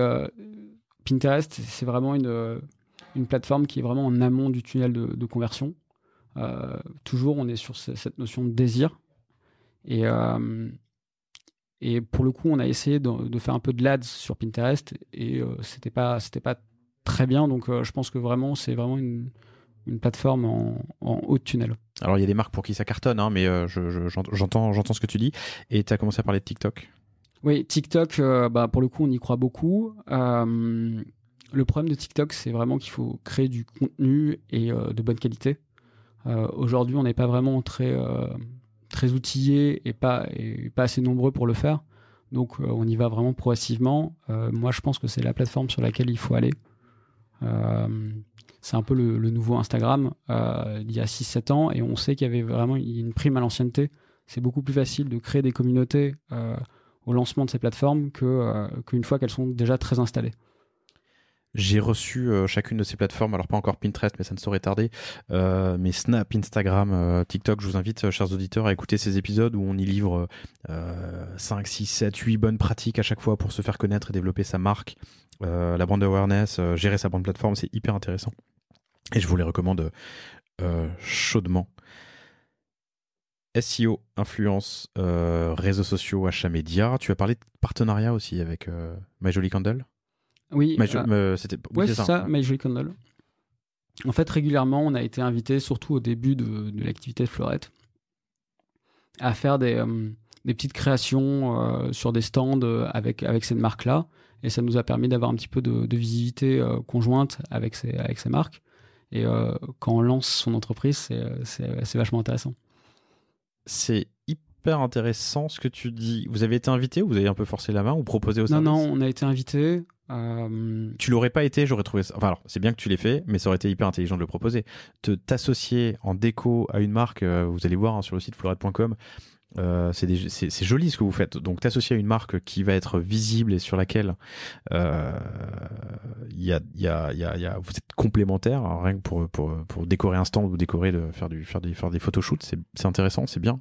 Pinterest. C'est vraiment une plateforme qui est vraiment en amont du tunnel de conversion. Toujours, on est sur cette notion de désir. Et pour le coup, on a essayé de faire un peu de l'ADS sur Pinterest et c'était pas très bien. Donc, je pense que vraiment, c'est vraiment une plateforme en haut de tunnel. Alors, il y a des marques pour qui ça cartonne, hein, mais j'entends ce que tu dis. Et tu as commencé à parler de TikTok. Oui, TikTok, pour le coup, on y croit beaucoup. Le problème de TikTok, c'est vraiment qu'il faut créer du contenu et de bonne qualité. Aujourd'hui, on n'est pas vraiment très outillés et pas assez nombreux pour le faire. Donc, on y va vraiment progressivement. Moi, je pense que c'est la plateforme sur laquelle il faut aller. C'est un peu le nouveau Instagram il y a 6-7 ans et on sait qu'il y avait vraiment une prime à l'ancienneté. C'est beaucoup plus facile de créer des communautés au lancement de ces plateformes qu'une fois qu'elles sont déjà très installées. J'ai reçu chacune de ces plateformes, alors pas encore Pinterest, mais ça ne saurait tarder, mais Snap, Instagram, TikTok. Je vous invite, chers auditeurs, à écouter ces épisodes où on y livre 5, 6, 7, 8 bonnes pratiques à chaque fois pour se faire connaître et développer sa marque, la brand awareness, gérer sa brand plateforme. C'est hyper intéressant et je vous les recommande chaudement. SEO, influence, réseaux sociaux, achats médias. Tu as parlé de partenariat aussi avec My Jolly Candle. Oui, c'est ça, My Jolly Candle. En fait, régulièrement, on a été invité, surtout au début de l'activité de Fleurette, à faire des petites créations sur des stands avec cette marque-là. Et ça nous a permis d'avoir un petit peu de visibilité conjointe avec ces marques. Et quand on lance son entreprise, c'est vachement intéressant. C'est hyper intéressant ce que tu dis. Vous avez été invité ou vous avez un peu forcé la main ou proposé au service? Non, on a été invité. Tu l'aurais pas été, j'aurais trouvé ça. Enfin, alors, c'est bien que tu l'aies fait, mais ça aurait été hyper intelligent de le proposer. T'associer en déco à une marque, vous allez voir sur le site fleurette.com, c'est joli ce que vous faites. Donc, t'associer à une marque qui va être visible et sur laquelle il vous êtes complémentaires, hein, rien que pour décorer un stand ou faire des photoshoots, c'est intéressant, c'est bien.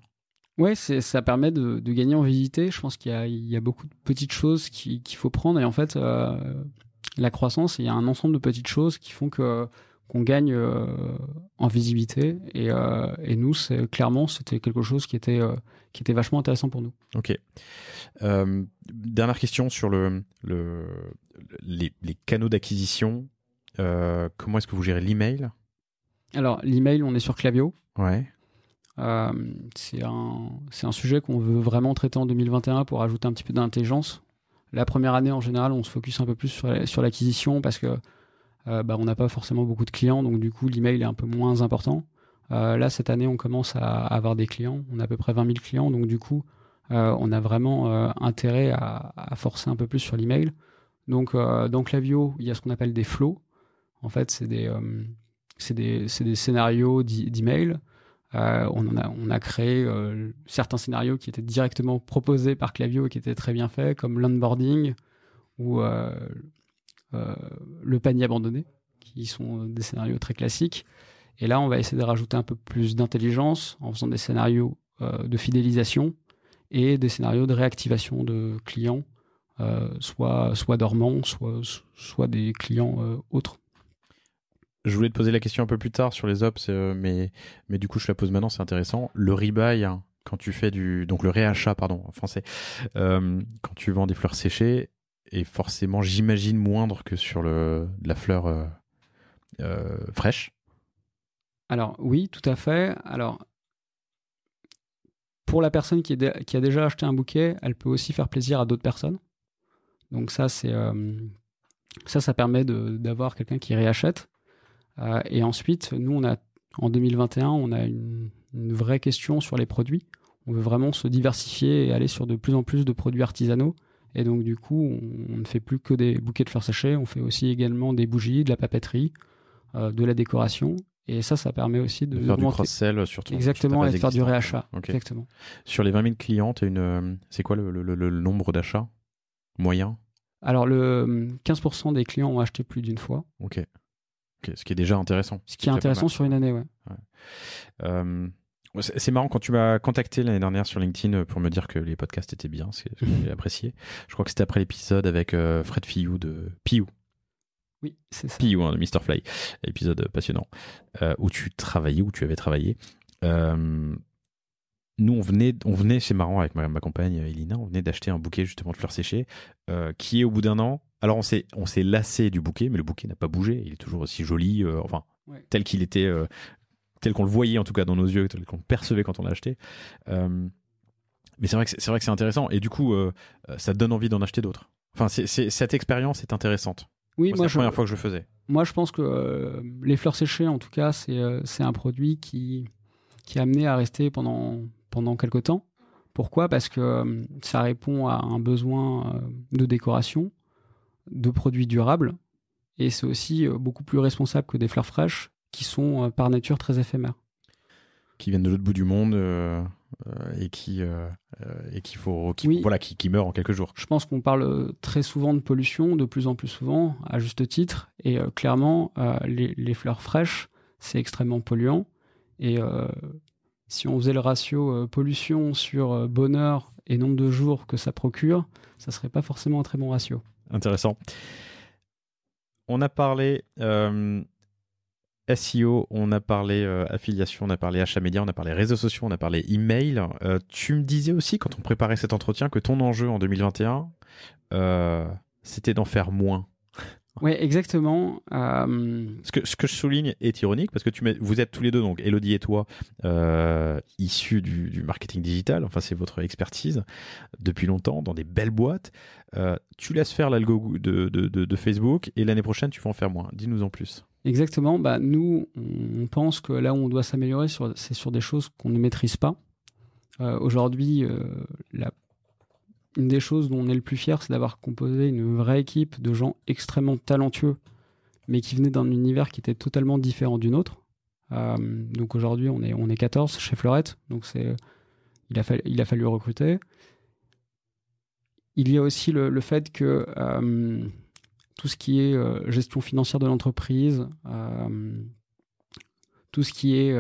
Ouais, ça permet de gagner en visibilité. Je pense qu'il y a beaucoup de petites choses qu'il faut prendre. Et en fait, la croissance, il y a un ensemble de petites choses qui font qu'on gagne en visibilité. Et nous, clairement, c'était quelque chose qui était vachement intéressant pour nous. Ok. Dernière question sur les canaux d'acquisition. Comment est-ce que vous gérez l'email ? Alors, l'email, on est sur Klaviyo. Ouais. C'est un sujet qu'on veut vraiment traiter en 2021 pour ajouter un petit peu d'intelligence. La première année, en général, on se focus un peu plus sur l'acquisition parce que on n'a pas forcément beaucoup de clients, donc du coup, l'email est un peu moins important. Là, cette année, on commence à avoir des clients. On a à peu près 20 000 clients, donc du coup, on a vraiment intérêt à forcer un peu plus sur l'email. Donc, dans Klaviyo, il y a ce qu'on appelle des flows. En fait, c'est des scénarios d'email. On a créé certains scénarios qui étaient directement proposés par Klaviyo et qui étaient très bien faits, comme l'onboarding ou le panier abandonné, qui sont des scénarios très classiques. Et là, on va essayer de rajouter un peu plus d'intelligence en faisant des scénarios de fidélisation et des scénarios de réactivation de clients, soit dormants, soit des clients autres. Je voulais te poser la question un peu plus tard sur les ops, mais du coup, je la pose maintenant, c'est intéressant. Le rebuy, hein, quand tu fais donc le réachat, pardon, en français, quand tu vends des fleurs séchées, est forcément, j'imagine, moindre que sur de la fleur fraîche. Alors, oui, tout à fait. Alors, pour la personne qui a déjà acheté un bouquet, elle peut aussi faire plaisir à d'autres personnes. Donc ça permet d'avoir quelqu'un qui réachète. Et ensuite, nous, en 2021, on a une vraie question sur les produits. On veut vraiment se diversifier et aller sur de plus en plus de produits artisanaux. Et donc, du coup, on ne fait plus que des bouquets de fleurs séchées. On fait aussi également des bougies, de la papeterie, de la décoration. Et ça permet aussi de faire du cross-sell surtout. Exactement, et de faire du réachat. Okay. Exactement. Sur les 20 000 clients, c'est quoi le nombre d'achats moyen ? Alors, 15% des clients ont acheté plus d'une fois. Ok. Ce qui est déjà intéressant. Ce qui est intéressant sur une année, ouais. C'est marrant, quand tu m'as contacté l'année dernière sur LinkedIn pour me dire que les podcasts étaient bien, j'ai apprécié. Je crois que c'était après l'épisode avec Fred Fillou de Piou. Oui, c'est ça. Piou, hein, de Mr. Fly. Épisode passionnant. Où tu avais travaillé. Nous, on venait, c'est marrant, avec ma compagne Elina, on venait d'acheter un bouquet justement de fleurs séchées qui est au bout d'un an. Alors, on s'est lassé du bouquet, mais le bouquet n'a pas bougé. Il est toujours aussi joli, tel qu'il était, tel qu'on le voyait en tout cas dans nos yeux, tel qu'on le percevait quand on l'a acheté. Mais c'est vrai que c'est intéressant. Et du coup, ça donne envie d'en acheter d'autres. Enfin, cette expérience est intéressante. Oui, c'est la première fois que je le faisais. Moi, je pense que les fleurs séchées, en tout cas, c'est un produit qui est amené à rester pendant quelques temps. Pourquoi ? Parce que ça répond à un besoin de décoration, de produits durables, et c'est aussi beaucoup plus responsable que des fleurs fraîches qui sont par nature très éphémères. Qui viennent de l'autre bout du monde et qui meurent en quelques jours. Je pense qu'on parle très souvent de pollution, de plus en plus souvent, à juste titre, et clairement, les fleurs fraîches, c'est extrêmement polluant, et si on faisait le ratio pollution sur bonheur et nombre de jours que ça procure, ça serait pas forcément un très bon ratio. Intéressant. On a parlé SEO, on a parlé affiliation, on a parlé achat média, on a parlé réseaux sociaux, on a parlé email. Tu me disais aussi, quand on préparait cet entretien, que ton enjeu en 2021, c'était d'en faire moins. Oui, exactement. Ce que je souligne est ironique, parce que vous êtes tous les deux, donc Elodie et toi, issus du marketing digital. Enfin, c'est votre expertise depuis longtemps, dans des belles boîtes. Tu laisses faire l'algo de Facebook, et l'année prochaine, tu vas en faire moins. Dis-nous en plus. Exactement. Nous, on pense que là où on doit s'améliorer, c'est sur des choses qu'on ne maîtrise pas. Aujourd'hui, une des choses dont on est le plus fier, c'est d'avoir composé une vraie équipe de gens extrêmement talentueux, mais qui venaient d'un univers qui était totalement différent du nôtre. Donc aujourd'hui, on est 14 chez Fleurette, donc il a fallu recruter. Il y a aussi le fait que tout ce qui est gestion financière de l'entreprise, tout ce qui est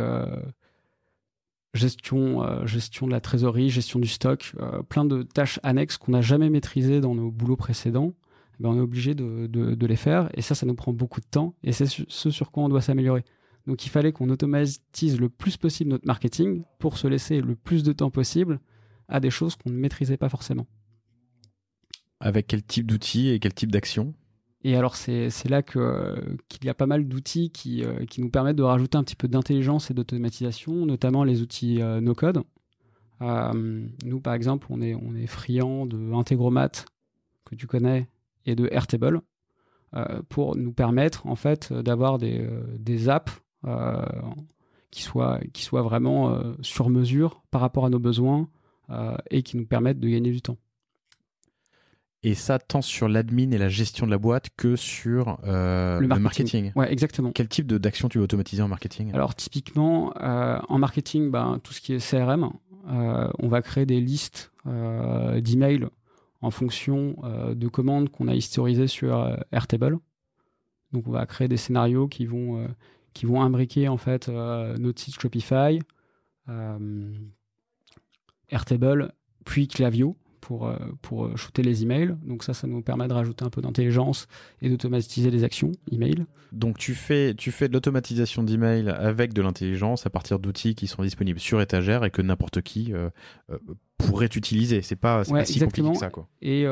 gestion de la trésorerie, gestion du stock, plein de tâches annexes qu'on n'a jamais maîtrisées dans nos boulots précédents. On est obligé de les faire, et ça nous prend beaucoup de temps, et c'est ce sur quoi on doit s'améliorer. Donc il fallait qu'on automatise le plus possible notre marketing pour se laisser le plus de temps possible à des choses qu'on ne maîtrisait pas forcément. Avec quel type d'outils et quel type d'action ? Et alors c'est là qu'il y a pas mal d'outils qui nous permettent de rajouter un petit peu d'intelligence et d'automatisation, notamment les outils no-code. Nous par exemple, on est friand de Integromat, que tu connais, et de Airtable, pour nous permettre en fait d'avoir des apps qui soient vraiment sur mesure par rapport à nos besoins et qui nous permettent de gagner du temps. Et ça, tant sur l'admin et la gestion de la boîte que sur le marketing. Ouais, exactement. Quel type d'action tu veux automatiser en marketing ? Alors typiquement, en marketing, tout ce qui est CRM, on va créer des listes d'emails en fonction de commandes qu'on a historisées sur Airtable. Donc on va créer des scénarios qui vont imbriquer en fait notre site Shopify, Airtable, puis Klaviyo pour shooter les emails. Donc ça nous permet de rajouter un peu d'intelligence et d'automatiser les actions email. Donc tu fais de l'automatisation d'email avec de l'intelligence à partir d'outils qui sont disponibles sur étagère et que n'importe qui pourrait utiliser. C'est pas si compliqué que ça, quoi. Et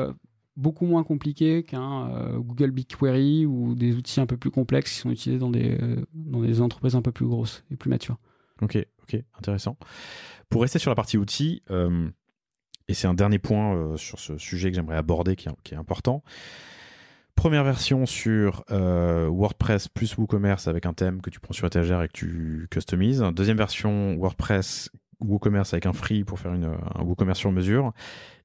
beaucoup moins compliqué qu'un Google BigQuery ou des outils un peu plus complexes qui sont utilisés dans des entreprises un peu plus grosses et plus matures. Ok, intéressant. Pour rester sur la partie outils, et c'est un dernier point sur ce sujet que j'aimerais aborder qui est important. Première version sur WordPress plus WooCommerce avec un thème que tu prends sur étagère et que tu customises. Deuxième version WordPress WooCommerce avec un free pour faire un WooCommerce sur mesure.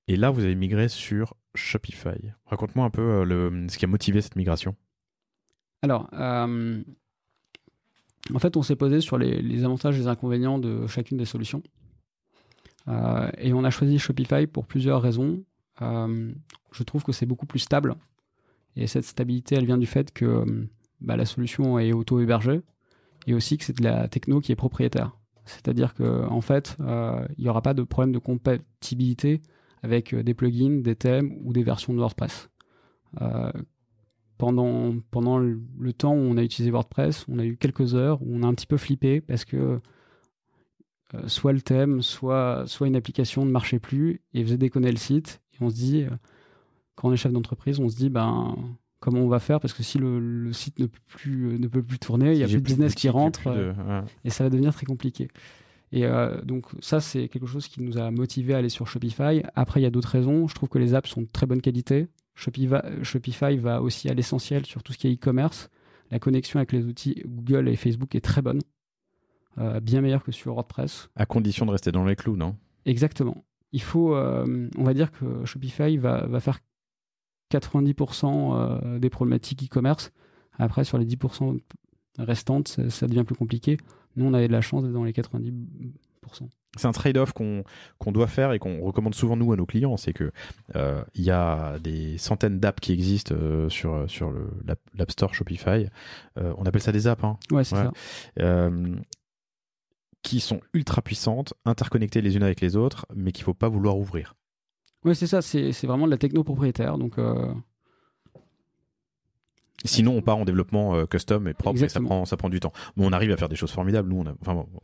Et là, vous avez migré sur Shopify. Raconte-moi un peu ce qui a motivé cette migration. Alors, en fait, on s'est posé sur les avantages et les inconvénients de chacune des solutions. Et on a choisi Shopify pour plusieurs raisons. Je trouve que c'est beaucoup plus stable. Et cette stabilité, elle vient du fait que la solution est auto-hébergée et aussi que c'est de la techno qui est propriétaire. C'est-à-dire qu'en fait, il n'y aura pas de problème de compatibilité avec des plugins, des thèmes ou des versions de WordPress. Pendant le temps où on a utilisé WordPress, on a eu quelques heures où on a un petit peu flippé parce que soit le thème, soit une application ne marchait plus et faisait déconner le site. Et on se dit, quand on est chef d'entreprise, on se dit comment on va faire, parce que si le site ne peut plus tourner, il n'y a plus de business qui rentre et ça va devenir très compliqué. Et donc ça, c'est quelque chose qui nous a motivé à aller sur Shopify. Après, il y a d'autres raisons. Je trouve que les apps sont de très bonne qualité. Shopify va aussi à l'essentiel sur tout ce qui est e-commerce. La connexion avec les outils Google et Facebook est très bonne. Bien meilleure que sur WordPress. À condition de rester dans les clous, non ? Exactement. Il faut, on va dire que Shopify va faire 90% des problématiques e-commerce. Après, sur les 10% restantes, ça devient plus compliqué. Nous, on avait de la chance d'être dans les 90%. C'est un trade-off qu'on doit faire et qu'on recommande souvent nous à nos clients. C'est que y a des centaines d'apps qui existent sur l'App Store Shopify. On appelle ça des apps. Hein. Ouais, c'est ça. Qui sont ultra puissantes, interconnectées les unes avec les autres, mais qu'il ne faut pas vouloir ouvrir. Oui, c'est ça. C'est vraiment de la techno propriétaire. Donc, sinon, on part en développement custom et propre. Exactement. Et ça prend du temps. Mais on arrive à faire des choses formidables. Nous,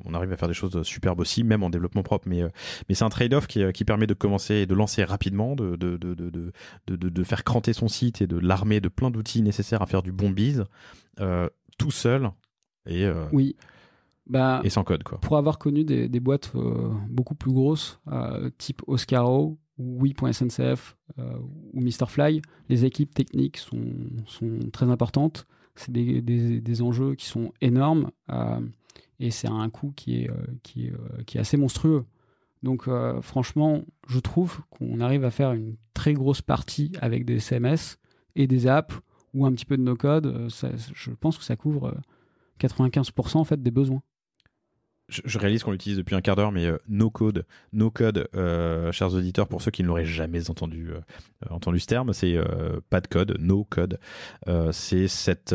on arrive à faire des choses superbes aussi, même en développement propre. Mais c'est un trade-off qui permet de commencer et de lancer rapidement, de faire cranter son site et de l'armer de plein d'outils nécessaires à faire du bon biz tout seul. Oui. Et sans code, quoi. Pour avoir connu des boîtes beaucoup plus grosses, type Oscaro, ou Oui.SNCF ou Mr. Fly, les équipes techniques sont très importantes. C'est des enjeux qui sont énormes et c'est un coût qui est assez monstrueux. Donc franchement, je trouve qu'on arrive à faire une très grosse partie avec des CMS et des apps ou un petit peu de no-code. Je pense que ça couvre 95% en fait des besoins. je réalise qu'on l'utilise depuis un quart d'heure, mais no code, chers auditeurs, pour ceux qui ne l'auraient jamais entendu ce terme, c'est pas de code, no code. C'est cet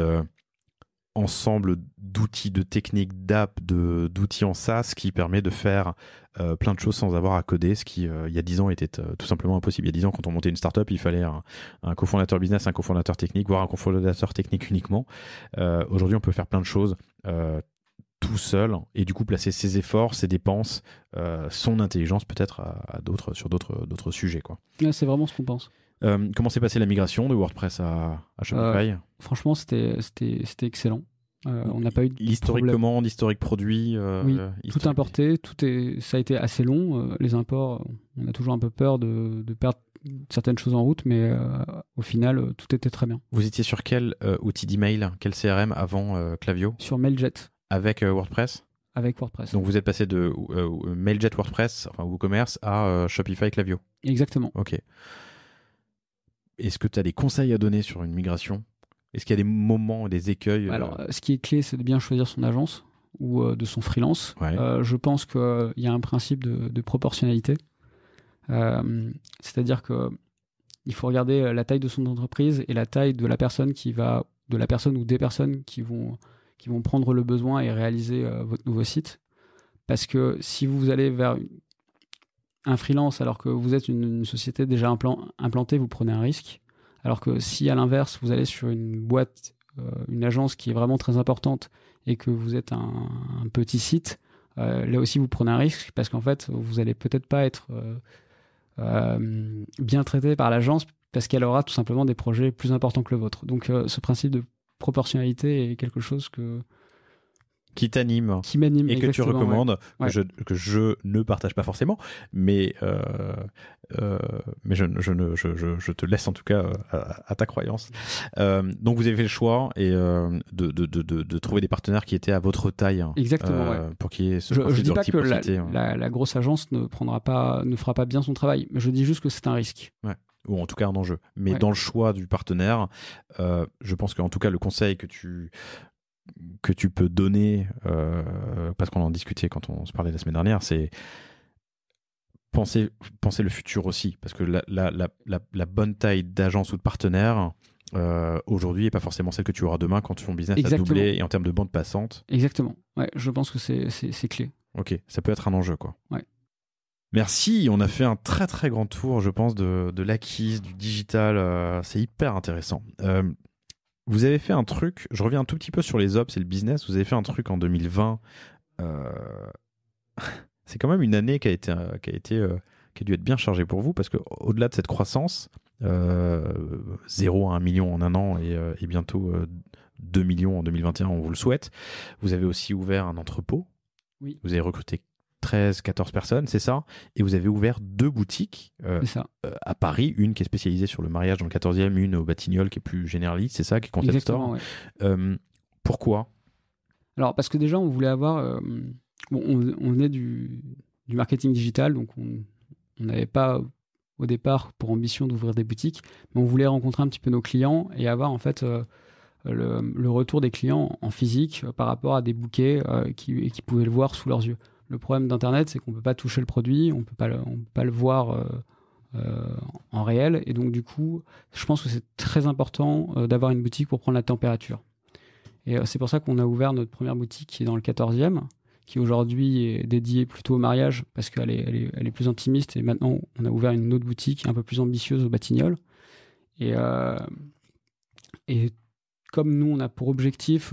ensemble d'outils, de techniques, d'apps, d'outils en SaaS qui permet de faire plein de choses sans avoir à coder, ce qui il y a 10 ans était tout simplement impossible. Il y a 10 ans, quand on montait une startup, il fallait un cofondateur business, un cofondateur technique, voire un cofondateur technique uniquement. Aujourd'hui, on peut faire plein de choses tout seul, et du coup placer ses efforts, ses dépenses, son intelligence peut-être sur d'autres sujets, quoi. Ouais, c'est vraiment ce qu'on pense. Comment s'est passée la migration de WordPress à Shopify? Franchement, c'était excellent. On n'a pas eu de l'historique problème. commande, historique produit. Oui, tout importé, ça a été assez long. Les imports, on a toujours un peu peur de perdre certaines choses en route, mais au final, tout était très bien. Vous étiez sur quel outil d'email, quel CRM avant Klaviyo? Sur Mailjet. Avec WordPress? Avec WordPress. Donc vous êtes passé de Mailjet WordPress, enfin WooCommerce, à Shopify Klaviyo? Exactement. Ok. Est-ce que tu as des conseils à donner sur une migration? Est-ce qu'il y a des moments, des écueils? Alors, ce qui est clé, c'est de bien choisir son agence ou de son freelance. Ouais. Je pense qu'il y a un principe de proportionnalité. C'est-à-dire qu'il faut regarder la taille de son entreprise et la taille de la personne ou des personnes qui vont prendre le besoin et réaliser votre nouveau site. Parce que si vous allez vers un freelance alors que vous êtes une société déjà implantée, vous prenez un risque. Alors que si à l'inverse, vous allez sur une boîte, une agence qui est vraiment très importante et que vous êtes un petit site, là aussi vous prenez un risque parce qu'en fait, vous n'allez peut-être pas être bien traité par l'agence parce qu'elle aura tout simplement des projets plus importants que le vôtre. Donc ce principe de proportionnalité est quelque chose qui m'anime et que tu recommandes, ouais. que je ne partage pas forcément, mais je te laisse en tout cas à ta croyance. Donc vous avez fait le choix de trouver des partenaires qui étaient à votre taille. Exactement. Pour qu'il y ait ce je dis pas que la grosse agence ne fera pas bien son travail, mais je dis juste que c'est un risque. Ouais. Ou en tout cas un enjeu. Mais dans le choix du partenaire, je pense qu'en tout cas le conseil que tu peux donner, parce qu'on en discutait quand on se parlait la semaine dernière, c'est penser le futur aussi, parce que la bonne taille d'agence ou de partenaire aujourd'hui n'est pas forcément celle que tu auras demain quand ton business a doublé et en termes de bande passante. Exactement. Ouais, je pense que c'est clé. Ok, ça peut être un enjeu, quoi. Ouais. Merci, on a fait un très très grand tour, je pense, de l'acquise, du digital. C'est hyper intéressant. Vous avez fait un truc, je reviens un tout petit peu sur les ops et le business, vous avez fait un truc en 2020. C'est quand même une année qui a dû être bien chargée pour vous, parce qu'au-delà de cette croissance, 0 à 1 million en un an et bientôt 2 millions en 2021, on vous le souhaite. Vous avez aussi ouvert un entrepôt. Oui. Vous avez recruté 13-14 personnes, c'est ça? Et vous avez ouvert 2 boutiques à Paris, une qui est spécialisée sur le mariage dans le 14e, une au Batignolles qui est plus généraliste, c'est ça, qui est concept store. Ouais. Pourquoi? Alors, parce que déjà, on voulait avoir... on venait du marketing digital, donc on n'avait pas au départ pour ambition d'ouvrir des boutiques, mais on voulait rencontrer un petit peu nos clients et avoir en fait le retour des clients en physique par rapport à des bouquets qui pouvaient le voir sous leurs yeux. Le problème d'Internet, c'est qu'on ne peut pas toucher le produit, on ne peut pas le voir en réel. Et donc, du coup, je pense que c'est très important d'avoir une boutique pour prendre la température. Et c'est pour ça qu'on a ouvert notre première boutique qui est dans le 14e, qui aujourd'hui est dédiée plutôt au mariage parce qu'elle est plus intimiste. Et maintenant, on a ouvert une autre boutique un peu plus ambitieuse au Batignolles. Et comme nous, on a pour objectif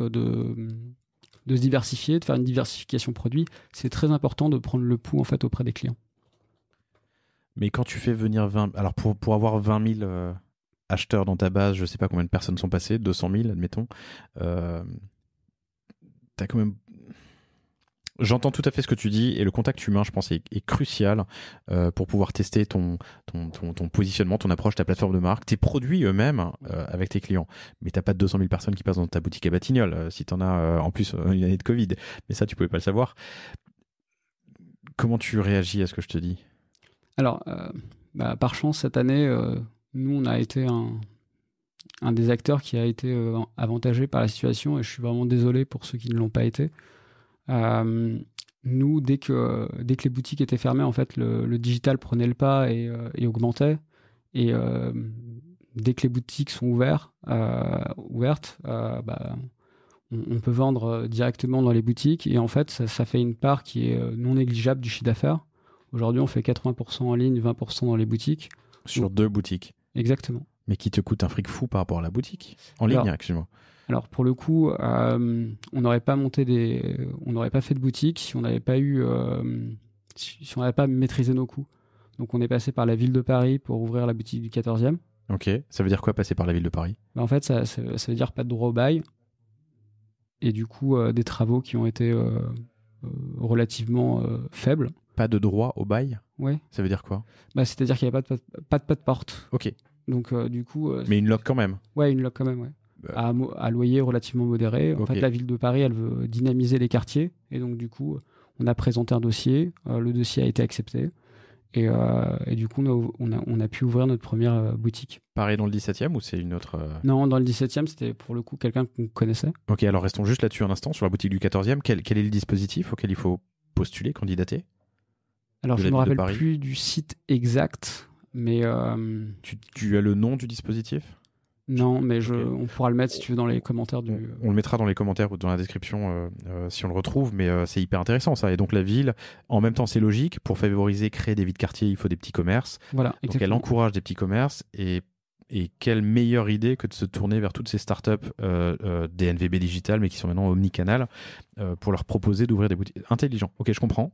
de se diversifier, de faire une diversification produit, c'est très important de prendre le pouls en fait auprès des clients. Mais quand tu fais venir 20... Alors pour avoir 20 000 acheteurs dans ta base, je ne sais pas combien de personnes sont passées, 200 000 admettons, t'as quand même... J'entends tout à fait ce que tu dis et le contact humain, je pense, est crucial pour pouvoir tester ton positionnement, ton approche, ta plateforme de marque, tes produits eux-mêmes avec tes clients. Mais t'as pas de 200 000 personnes qui passent dans ta boutique à Batignolles si t'en as en plus une année de Covid. Mais ça, tu pouvais pas le savoir. Comment tu réagis à ce que je te dis? Alors, par chance, cette année, nous, on a été un des acteurs qui a été avantagé par la situation et je suis vraiment désolé pour ceux qui ne l'ont pas été. nous, dès que les boutiques étaient fermées, en fait, le digital prenait le pas et augmentait. Et dès que les boutiques sont ouvertes, bah, on peut vendre directement dans les boutiques. Et en fait, ça fait une part qui est non négligeable du chiffre d'affaires. Aujourd'hui, on fait 80% en ligne, 20% dans les boutiques. Sur 2 boutiques. Exactement. Mais qui te coûte un fric fou par rapport à la boutique. En ligne, excuse-moi. Alors pour le coup, on n'aurait pas fait de boutique si on n'avait pas si on n'avait pas maîtrisé nos coûts. Donc on est passé par la ville de Paris pour ouvrir la boutique du 14e. Ok, ça veut dire quoi passer par la ville de Paris? En fait, ça veut dire pas de droit au bail et du coup des travaux qui ont été relativement faibles. Pas de droit au bail? Ouais. Ça veut dire quoi? C'est-à-dire qu'il n'y avait pas de porte. Ok. Donc du coup. Mais une loc quand même? Ouais, une loc quand même, ouais. À loyer relativement modéré. En fait, la ville de Paris, elle veut dynamiser les quartiers. Et donc, du coup, on a présenté un dossier. Le dossier a été accepté. Et du coup, on a pu ouvrir notre première boutique. Pareil dans le 17e ou c'est une autre... Non, dans le 17e, c'était pour le coup quelqu'un qu'on connaissait. Ok, alors restons juste là-dessus un instant. Sur la boutique du 14e, quel est le dispositif auquel il faut postuler, candidater? Alors, je ne me rappelle plus du site exact, mais... Tu as le nom du dispositif? Non, mais on pourra le mettre si tu veux dans les commentaires du... On le mettra dans les commentaires ou dans la description si on le retrouve, mais c'est hyper intéressant ça. Et donc la ville, en même temps c'est logique, pour favoriser, créer des vies de quartier, il faut des petits commerces. Voilà, donc elle encourage des petits commerces et quelle meilleure idée que de se tourner vers toutes ces startups des NVB digital, mais qui sont maintenant omnicanal, pour leur proposer d'ouvrir des boutiques. Intelligent, ok, je comprends.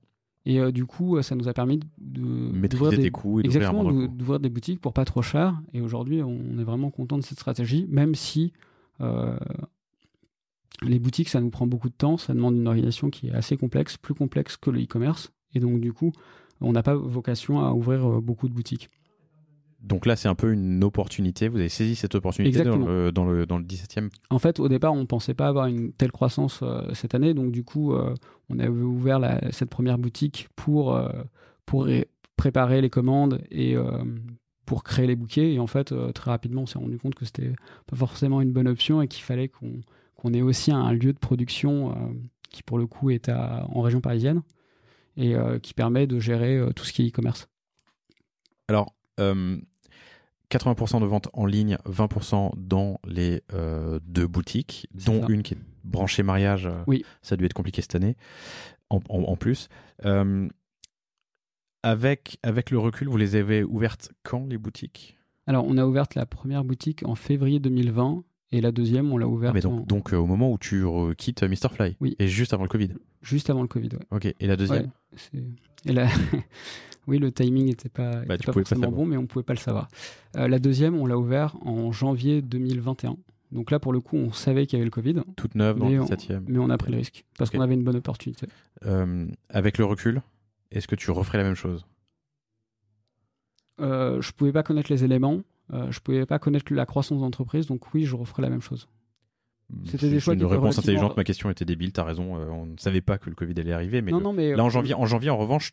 Et du coup, ça nous a permis de maîtriser tes coûts et d'ouvrir des boutiques pour pas trop cher. Et aujourd'hui, on est vraiment content de cette stratégie, même si les boutiques, ça nous prend beaucoup de temps, ça demande une organisation qui est assez complexe, plus complexe que le e-commerce. Et donc, du coup, on n'a pas vocation à ouvrir beaucoup de boutiques. Donc là, c'est un peu une opportunité. Vous avez saisi cette opportunité dans le 17e. En fait, au départ, on ne pensait pas avoir une telle croissance cette année. Donc, du coup, on avait ouvert cette première boutique pour préparer les commandes et pour créer les bouquets. Et en fait, très rapidement, on s'est rendu compte que ce n'était pas forcément une bonne option et qu'il fallait qu'on ait aussi un lieu de production qui, pour le coup, est en région parisienne et qui permet de gérer tout ce qui est e-commerce. Alors, 80% de ventes en ligne, 20% dans les 2 boutiques, dont une qui est branchée mariage. Oui. Ça a dû être compliqué cette année, en plus. Avec le recul, vous les avez ouvertes quand, les boutiques? Alors, on a ouvert la première boutique en février 2020 et la deuxième, on l'a ouverte donc au moment où tu quittes Mr Fly. Oui. Et juste avant le Covid. Juste avant le Covid, oui. Ok, et la deuxième? Oui, le timing n'était pas forcément bon, mais on ne pouvait pas le savoir. La deuxième, on l'a ouvert en janvier 2021. Donc là, pour le coup, on savait qu'il y avait le Covid. Toute neuve dans le 17e. Mais on a pris le risque, parce qu'on avait une bonne opportunité. Avec le recul, est-ce que tu referais la même chose? Je ne pouvais pas connaître les éléments, je ne pouvais pas connaître la croissance d'entreprise, donc oui, je referais la même chose. C'était des choix une réponse intelligente. Ma question était débile, t'as raison. On ne savait pas que le Covid allait arriver, mais là en janvier, en revanche,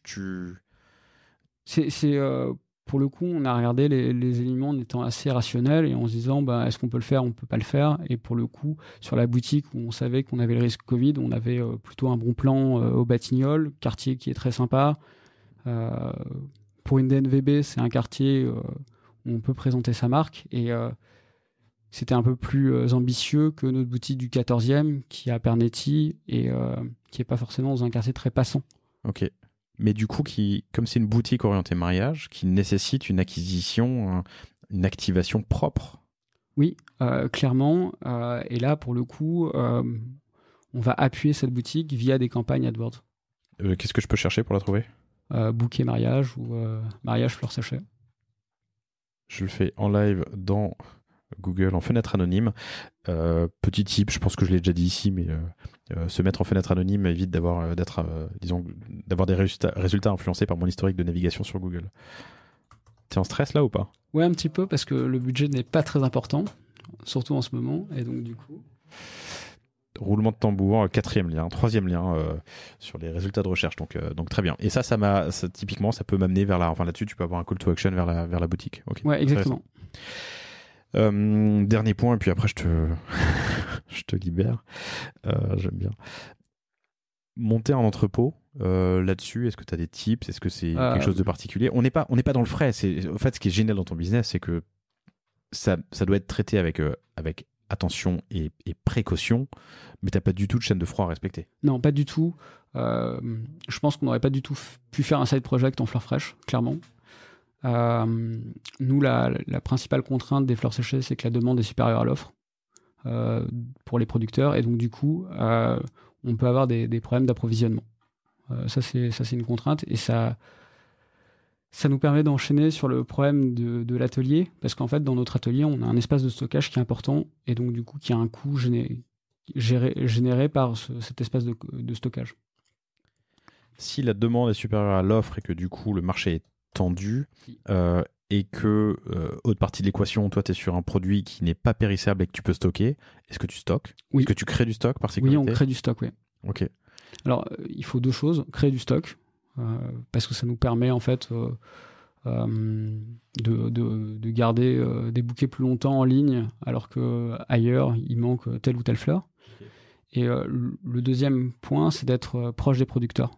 pour le coup, on a regardé les éléments en étant assez rationnels et en se disant est-ce qu'on peut le faire, on peut pas le faire. Et pour le coup, sur la boutique où on savait qu'on avait le risque Covid, on avait plutôt un bon plan au Batignolles, quartier qui est très sympa. Pour une DNVB, c'est un quartier où on peut présenter sa marque et c'était un peu plus ambitieux que notre boutique du 14e qui est à Pernetti et qui n'est pas forcément dans un quartier très passant. Ok. Mais du coup, comme c'est une boutique orientée mariage, qui nécessite une acquisition, une activation propre. Oui, clairement. Et là, pour le coup, on va appuyer cette boutique via des campagnes AdWords. Qu'est-ce que je peux chercher pour la trouver? Bouquet mariage ou mariage fleur sachet. Je le fais en live dans Google en fenêtre anonyme. Petit tip, je pense que je l'ai déjà dit ici, mais se mettre en fenêtre anonyme évite d'avoir des résultats influencés par mon historique de navigation sur Google. T'es en stress là ou pas? Ouais, un petit peu, parce que le budget n'est pas très important, surtout en ce moment, et donc du coup... Roulement de tambour, 4e lien, 3e lien sur les résultats de recherche, donc très bien. Et ça typiquement, ça peut m'amener vers là-dessus, tu peux avoir un call to action vers la boutique. Okay. Ouais, exactement. Dernier point, et puis après je te libère. J'aime bien. monter un entrepôt là-dessus, est-ce que tu as des tips? Est-ce que c'est quelque chose de particulier? On n'est pas dans le frais. En fait, ce qui est génial dans ton business, c'est que ça doit être traité avec attention et précaution, mais tu n'as pas du tout de chaîne de froid à respecter. Non, pas du tout. Je pense qu'on n'aurait pas du tout pu faire un side project en fleurs fraîches, clairement. Nous, la principale contrainte des fleurs séchées, c'est que la demande est supérieure à l'offre pour les producteurs, et donc du coup, on peut avoir des problèmes d'approvisionnement. Ça, c'est une contrainte, et ça nous permet d'enchaîner sur le problème de l'atelier, parce qu'en fait, dans notre atelier, on a un espace de stockage qui est important, et donc du coup, qui a un coût généré par cet espace de stockage. Si la demande est supérieure à l'offre et que du coup, le marché est tendu, et que, autre partie de l'équation, toi, tu es sur un produit qui n'est pas périssable et que tu peux stocker, est-ce que tu stockes? Oui. Est-ce que tu crées du stock par sécurité? Oui, on crée du stock, oui. Ok. Alors, il faut deux choses. Créer du stock, parce que ça nous permet, en fait, de garder des bouquets plus longtemps en ligne, alors qu'ailleurs, il manque telle ou telle fleur. Okay. Et le deuxième point, c'est d'être proche des producteurs.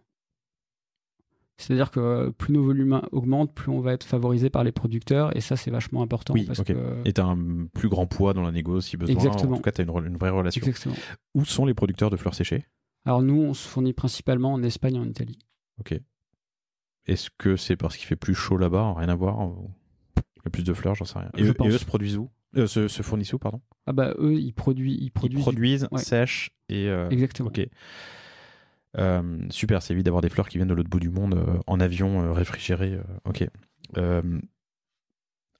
C'est-à-dire que plus nos volumes augmentent, plus on va être favorisé par les producteurs, et ça, c'est vachement important. Oui, parce okay. que... Et tu as un plus grand poids dans la négo si besoin. Exactement. En tout cas, tu as une vraie relation. Exactement. Où sont les producteurs de fleurs séchées? Alors nous, on se fournit principalement en Espagne et en Italie. Ok. Est-ce que c'est parce qu'il fait plus chaud là-bas? Rien à voir? Il y a plus de fleurs, j'en sais rien. Et eux se produisent où? Se fournissent où, pardon? Ah bah eux, ils produisent, ouais. Sèchent et... Exactement. Ok. Super, c'est évident d'avoir des fleurs qui viennent de l'autre bout du monde en avion réfrigéré. Ok.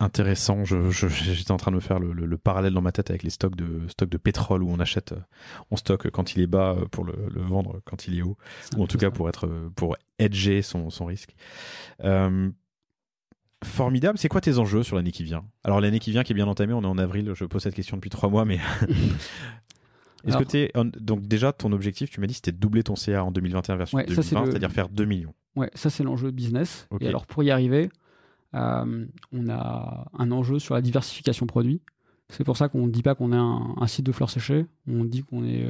Intéressant. J'étais en train de me faire le parallèle dans ma tête avec les stocks de pétrole où on stocke quand il est bas pour le vendre quand il est haut, ou en tout cas pour hedger son risque. Formidable. C'est quoi tes enjeux sur l'année qui vient? Alors l'année qui vient qui est bien entamée, on est en avril. Je pose cette question depuis 3 mois, mais est-ce que donc déjà ton objectif, tu m'as dit, c'était de doubler ton CA en 2021 versus 2020, c'est-à-dire faire 2 millions. Ouais, ça c'est l'enjeu business. Okay. Et alors pour y arriver, on a un enjeu sur la diversification produit. C'est pour ça qu'on ne dit pas qu'on est un site de fleurs séchées. On dit qu'on est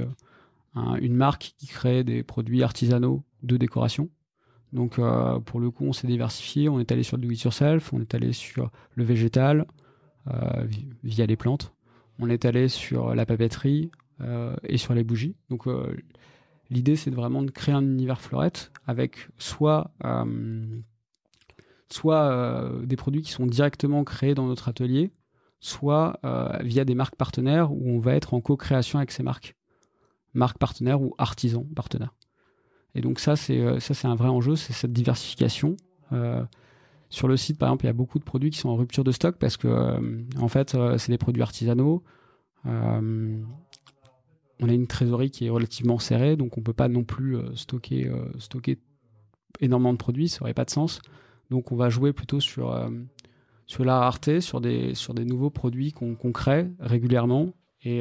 une marque qui crée des produits artisanaux de décoration. Donc pour le coup, on s'est diversifié. On est allé sur du do-it-yourself, on est allé sur le végétal via les plantes. On est allé sur la papeterie et sur les bougies. Donc l'idée, c'est vraiment de créer un univers fleurette avec soit des produits qui sont directement créés dans notre atelier, soit via des marques partenaires où on va être en co-création avec ces marques partenaires ou artisans partenaires. Et donc ça c'est un vrai enjeu, c'est cette diversification. Sur le site, par exemple, il y a beaucoup de produits qui sont en rupture de stock parce que en fait, c'est des produits artisanaux. On a une trésorerie qui est relativement serrée, donc on ne peut pas non plus stocker énormément de produits, ça n'aurait pas de sens. Donc on va jouer plutôt sur la rareté, sur des nouveaux produits qu'on crée régulièrement. Et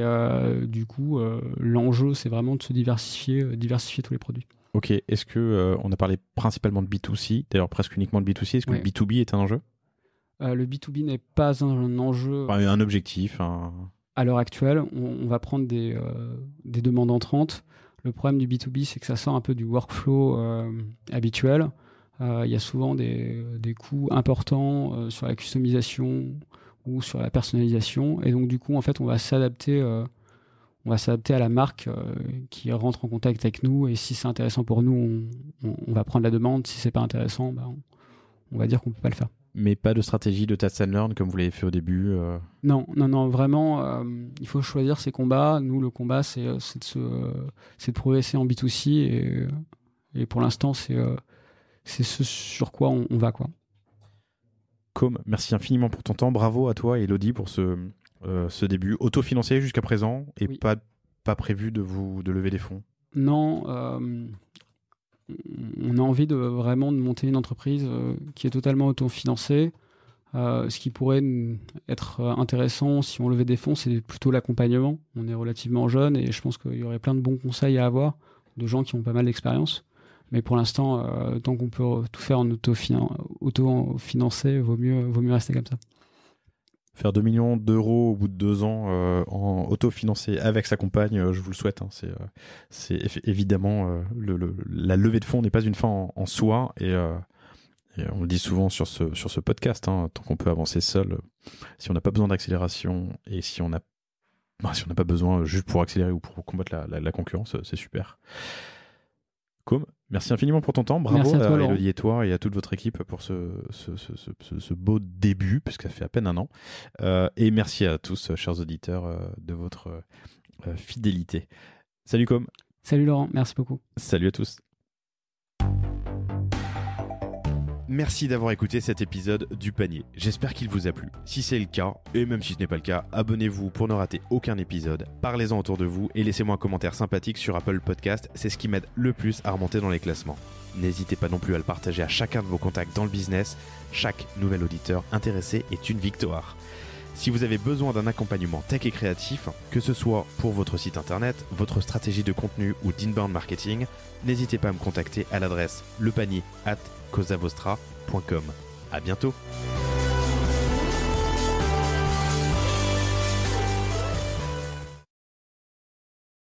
du coup, l'enjeu, c'est vraiment de se diversifier tous les produits. Ok, est-ce que on a parlé principalement de B2C, d'ailleurs presque uniquement de B2C, est-ce que le B2B est un enjeu? Le B2B n'est pas un enjeu. Enfin, un objectif. À l'heure actuelle, on va prendre des demandes entrantes. Le problème du B2B, c'est que ça sort un peu du workflow habituel. Il y a souvent des coûts importants sur la customisation ou sur la personnalisation. Et donc, du coup, en fait, on va s'adapter à la marque qui rentre en contact avec nous. Et si c'est intéressant pour nous, on va prendre la demande. Si c'est pas intéressant, on va dire qu'on peut pas le faire. Mais pas de stratégie de test and learn comme vous l'avez fait au début Non, vraiment, il faut choisir ses combats. Nous, le combat, c'est de progresser en B2C. Et pour l'instant, c'est ce sur quoi on va, quoi. Merci infiniment pour ton temps. Bravo à toi et Elodie pour ce début autofinancé jusqu'à présent et oui. pas prévu de lever des fonds. Non, on a envie de monter une entreprise qui est totalement autofinancée. Ce qui pourrait être intéressant si on levait des fonds, c'est plutôt l'accompagnement. On est relativement jeune et je pense qu'il y aurait plein de bons conseils à avoir de gens qui ont pas mal d'expérience. Mais pour l'instant, tant qu'on peut tout faire en autofinancé, vaut mieux rester comme ça. Faire 2 millions d'euros au bout de 2 ans en autofinancé avec sa compagne, je vous le souhaite. Hein. C'est évidemment la levée de fonds n'est pas une fin en soi et on le dit souvent sur ce podcast. Hein, tant qu'on peut avancer seul, si on n'a pas besoin d'accélération et si on n'a pas besoin juste pour accélérer ou pour combattre la concurrence, c'est super. Com, merci infiniment pour ton temps. Bravo à Elodie et toi et à toute votre équipe pour ce beau début, puisque ça fait à peine 1 an. Et merci à tous, chers auditeurs, de votre fidélité. Salut Com. Salut Laurent, merci beaucoup. Salut à tous. Merci d'avoir écouté cet épisode du panier. J'espère qu'il vous a plu. Si c'est le cas, et même si ce n'est pas le cas, abonnez-vous pour ne rater aucun épisode. Parlez-en autour de vous et laissez-moi un commentaire sympathique sur Apple Podcast. C'est ce qui m'aide le plus à remonter dans les classements. N'hésitez pas non plus à le partager à chacun de vos contacts dans le business. Chaque nouvel auditeur intéressé est une victoire. Si vous avez besoin d'un accompagnement tech et créatif, que ce soit pour votre site internet, votre stratégie de contenu ou d'inbound marketing, n'hésitez pas à me contacter à l'adresse lepanier@causavostra.com. À bientôt.